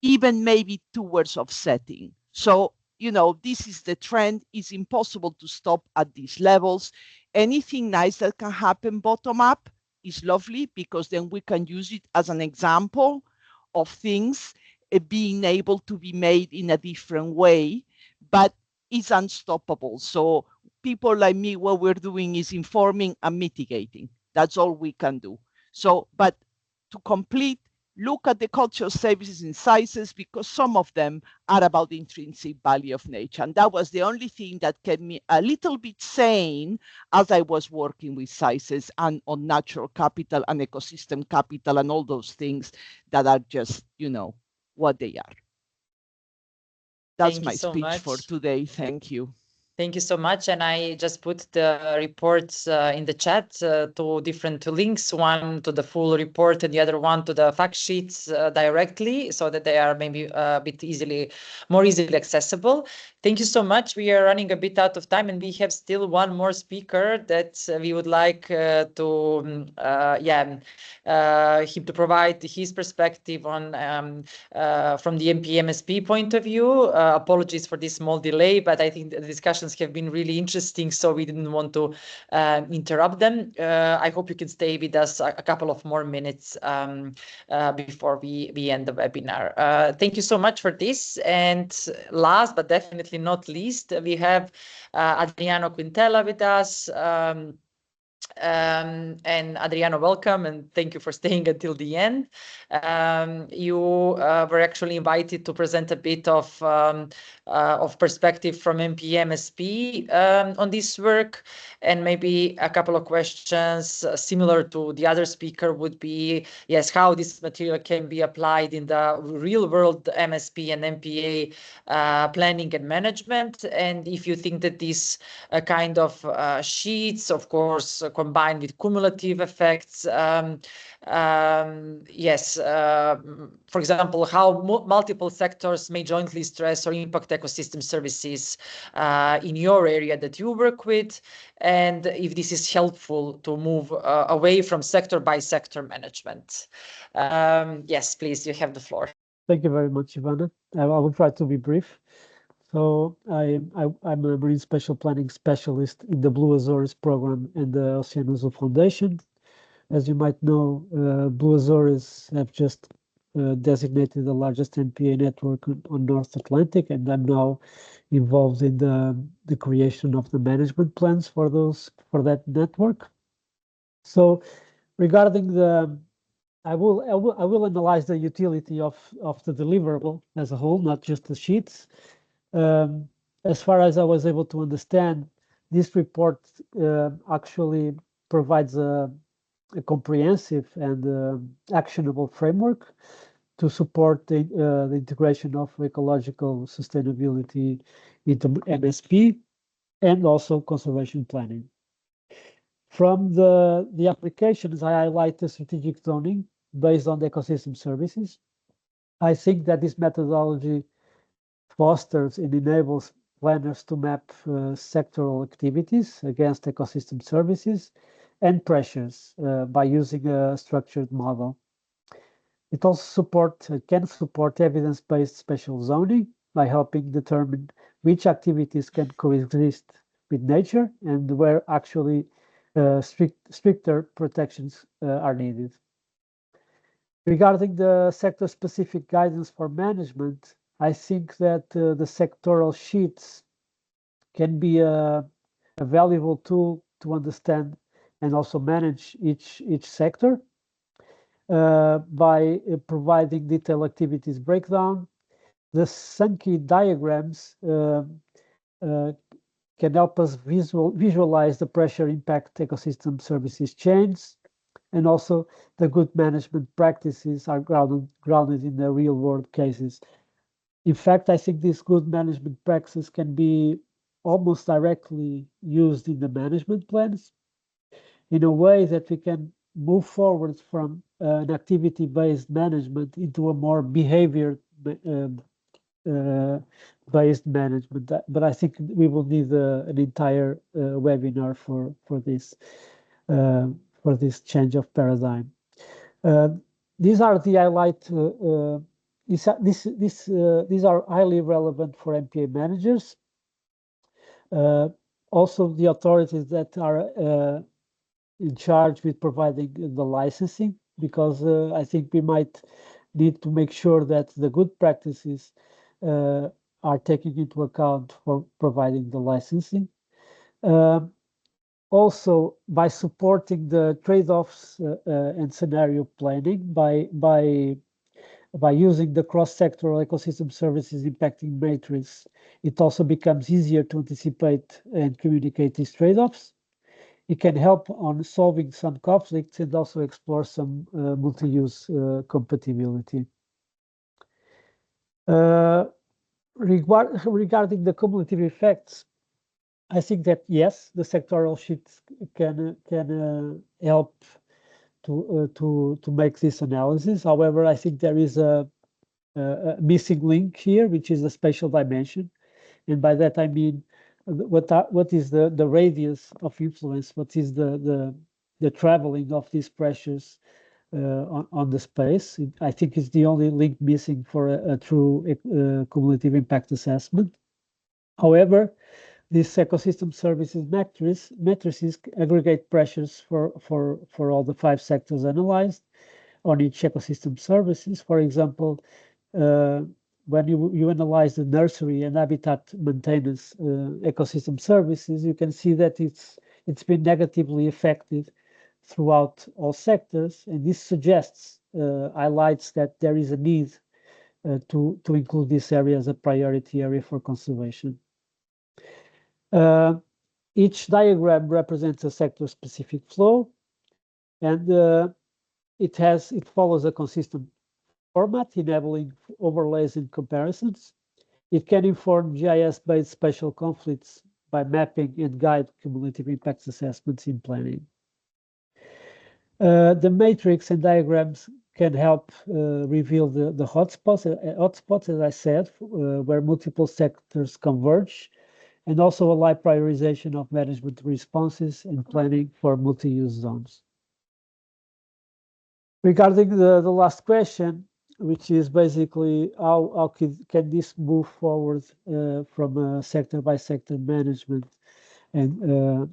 even maybe towards offsetting. So, you know, this is the trend. It's impossible to stop at these levels. Anything nice that can happen bottom up is lovely, because then we can use it as an example of things being able to be made in a different way, but it's unstoppable. So people like me, what we're doing is informing and mitigating. That's all we can do. So, but to complete, look at the cultural services in CISES, because some of them are about the intrinsic value of nature. And that was the only thing that kept me a little bit sane as I was working with CISES and on natural capital and ecosystem capital and all those things that are just, you know, what they are. That's my speech for today. Thank you. Thank you so much. And I just put the reports in the chat, two different links, one to the full report and the other one to the fact sheets directly, so that they are maybe a bit more easily accessible. Thank you so much. We are running a bit out of time, and we have still one more speaker that we would like him to provide his perspective on from the MPMSP point of view. Apologies for this small delay, but I think the discussions have been really interesting, so we didn't want to interrupt them. I hope you can stay with us a couple of more minutes before we end the webinar. Thank you so much for this. And last but definitely not least, we have Adriano Quintella with us. And Adriano, welcome, and thank you for staying until the end. You were actually invited to present a bit of perspective from MPMSP on this work, and maybe a couple of questions similar to the other speaker would be, yes, how this material can be applied in the real world MSP and MPA planning and management, and if you think that these kind of sheets, of course, combined with cumulative effects, yes, for example, how multiple sectors may jointly stress or impact ecosystem services in your area that you work with, and if this is helpful to move away from sector by sector management. Yes, please, you have the floor. Thank you very much, Ivana. I will try to be brief. So I'm a marine spatial planning specialist in the Blue Azores program and the Oceano Azul Foundation. As you might know, Blue Azores have just designated the largest MPA network on North Atlantic, and I'm now involved in the creation of the management plans for that network. So regarding I will analyze the utility of the deliverable as a whole, not just the sheets. As far as I was able to understand, this report actually provides a comprehensive and actionable framework to support the integration of ecological sustainability into MSP and also conservation planning. From the applications, I highlight the strategic zoning based on the ecosystem services. I think that this methodology fosters and enables planners to map sectoral activities against ecosystem services and pressures by using a structured model. It also can support evidence-based spatial zoning by helping determine which activities can coexist with nature and where actually stricter protections are needed. Regarding the sector-specific guidance for management, I think that the sectoral sheets can be a valuable tool to understand and also manage each sector by providing detailed activities breakdown. The Sankey diagrams can help us visualize the pressure impact ecosystem services chains, and also the good management practices are grounded in the real world cases. In fact, I think these good management practices can be almost directly used in the management plans in a way that we can move forward from an activity-based management into a more behavior-based management. But I think we will need an entire webinar for this change of paradigm. These are the highlight. These are highly relevant for MPA managers. Also, the authorities that are in charge with providing the licensing, because I think we might need to make sure that the good practices are taken into account for providing the licensing. Also, by supporting the trade-offs and scenario planning, by using the cross-sectoral ecosystem services impacting matrix, it also becomes easier to anticipate and communicate these trade-offs. It can help on solving some conflicts and also explore some multi-use compatibility. Regarding the cumulative effects, I think that yes, the sectoral sheets can help to make this analysis. However, I think there is a missing link here, which is a spatial dimension, and by that I mean what is the radius of influence? What is the traveling of these pressures on the space? I think it's the only link missing for a true cumulative impact assessment. However, these ecosystem services matrices aggregate pressures for all the 5 sectors analyzed on each ecosystem services. For example, when you analyze the nursery and habitat maintenance ecosystem services, you can see that it's been negatively affected throughout all sectors, and this suggests highlights that there is a need to include this area as a priority area for conservation. Each diagram represents a sector-specific flow, and it follows a consistent format, enabling overlays and comparisons. It can inform GIS-based spatial conflicts by mapping and guide cumulative impacts assessments in planning. The matrix and diagrams can help reveal the hotspots, as I said, where multiple sectors converge, and also allow prioritization of management responses and planning for multi-use zones. Regarding the last question, which is basically how can this move forward from a sector by sector management, and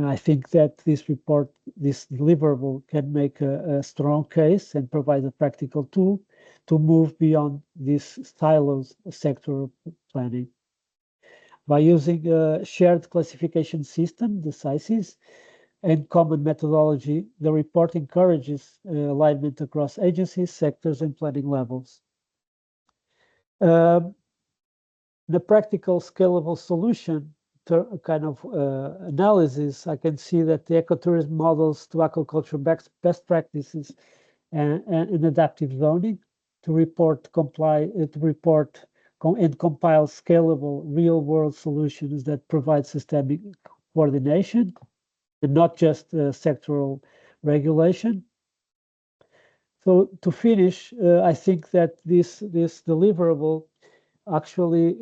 I think that this report, this deliverable, can make a strong case and provide a practical tool to move beyond these silos sector planning. By using a shared classification system, the SICES, and common methodology, the report encourages alignment across agencies, sectors, and planning levels. The practical scalable solution kind of analysis, I can see that the ecotourism models to aquaculture best practices and adaptive zoning to and compile scalable real-world solutions that provide systemic coordination. and not just sectoral regulation. So to finish, I think that this deliverable actually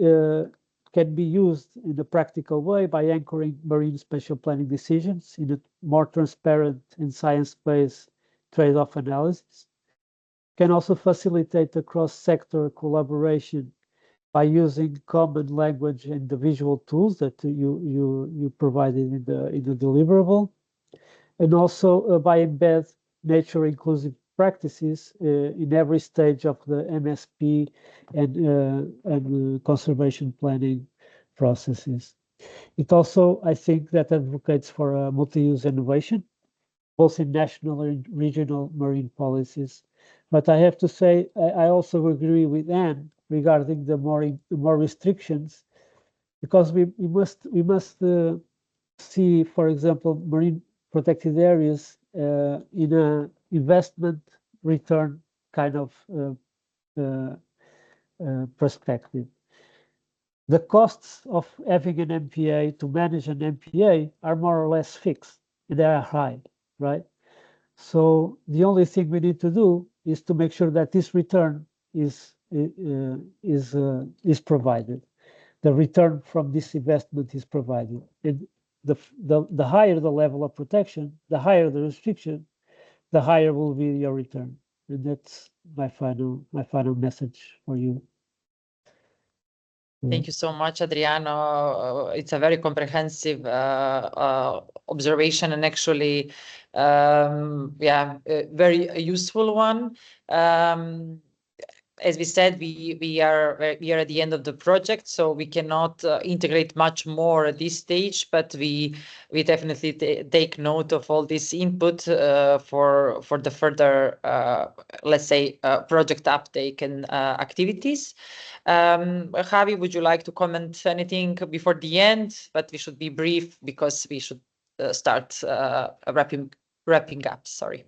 can be used in a practical way by anchoring marine spatial planning decisions in a more transparent and science-based trade-off analysis. Can also facilitate the cross-sector collaboration by using common language and the visual tools that you provided in the deliverable, and also by embed nature inclusive practices in every stage of the MSP and conservation planning processes. It also, I think, that advocates for multi-use innovation, both in national and regional marine policies. But I have to say, I also agree with Anne regarding the more restrictions, because we must see, for example, marine protected areas in a investment return kind of perspective. The costs of having an MPA, to manage an MPA, are more or less fixed, and they are high, right? So the only thing we need to do is to make sure that this return is provided. The return from this investment is provided. And the higher the level of protection, the higher the restriction, the higher will be your return. And that's my final message for you. Thank you so much, Adriano. It's a very comprehensive observation, and actually, very useful one. As we said, we are at the end of the project, so we cannot integrate much more at this stage. But we definitely take note of all this input for the further, let's say, project uptake and activities. Javi, would you like to comment anything before the end? But we should be brief because we should start wrapping up. Sorry.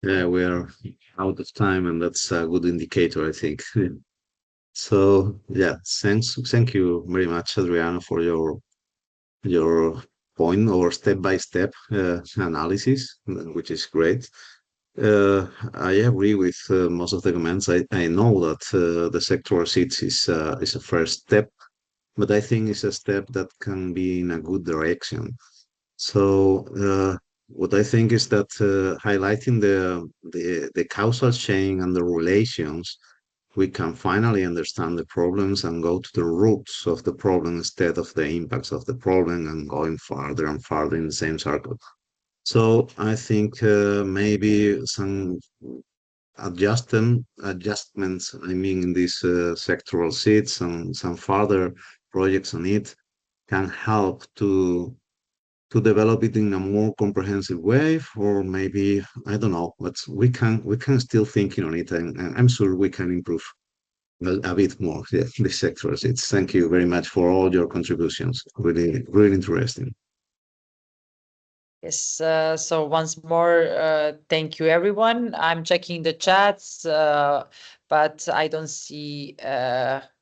Yeah, we are out of time, and that's a good indicator, I think. So yeah, thank you very much, Adriano, for your point or step-by-step analysis, which is great. I agree with most of the comments. I know that the sectoral seats is a first step, but I think it's a step that can be in a good direction. So what I think is that highlighting the causal chain and the relations, we can finally understand the problems and go to the roots of the problem instead of the impacts of the problem and going farther and farther in the same circle. So I think maybe some adjustments, I mean, in these sectoral seats and some further projects on it can help to develop it in a more comprehensive way, or maybe, I don't know, but we can still thinking on it, and I'm sure we can improve a bit more the sectoral seats. Thank you very much for all your contributions. Really, really interesting. Yes, so once more, thank you, everyone. I'm checking the chats, but I don't see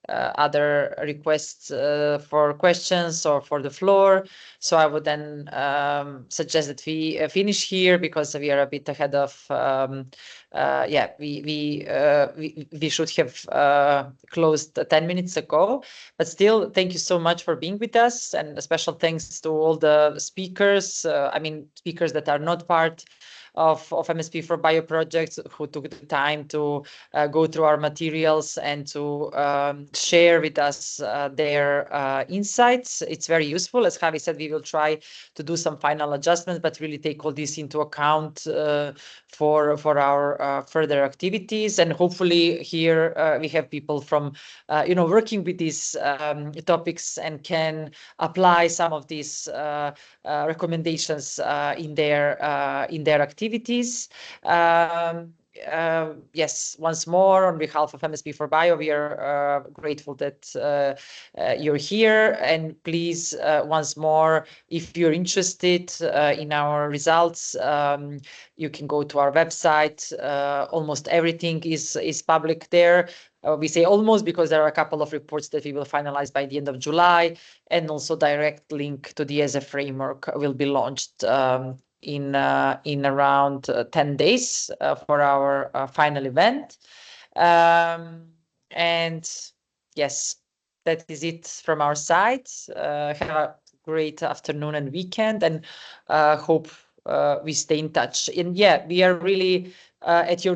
other requests for questions or for the floor. So I would then suggest that we finish here because we are a bit ahead of, we should have closed 10 minutes ago. But still, thank you so much for being with us, and a special thanks to all the speakers. Speakers that are not part of MSP4BIO Project, who took the time to go through our materials and to share with us their insights. It's very useful. As Javi said, we will try to do some final adjustments, but really take all this into account for our further activities. And hopefully here we have people from working with these topics and can apply some of these recommendations in their activities. yes, once more, on behalf of MSP4BIO, we are grateful that you're here. And please, once more, if you're interested in our results, you can go to our website. Almost everything is public there. We say almost because there are a couple of reports that we will finalize by the end of July, and also direct link to the ESF framework will be launched in around 10 days for our final event. And yes, that is it from our side. Have a great afternoon and weekend, and hope we stay in touch. And yeah, we are really at your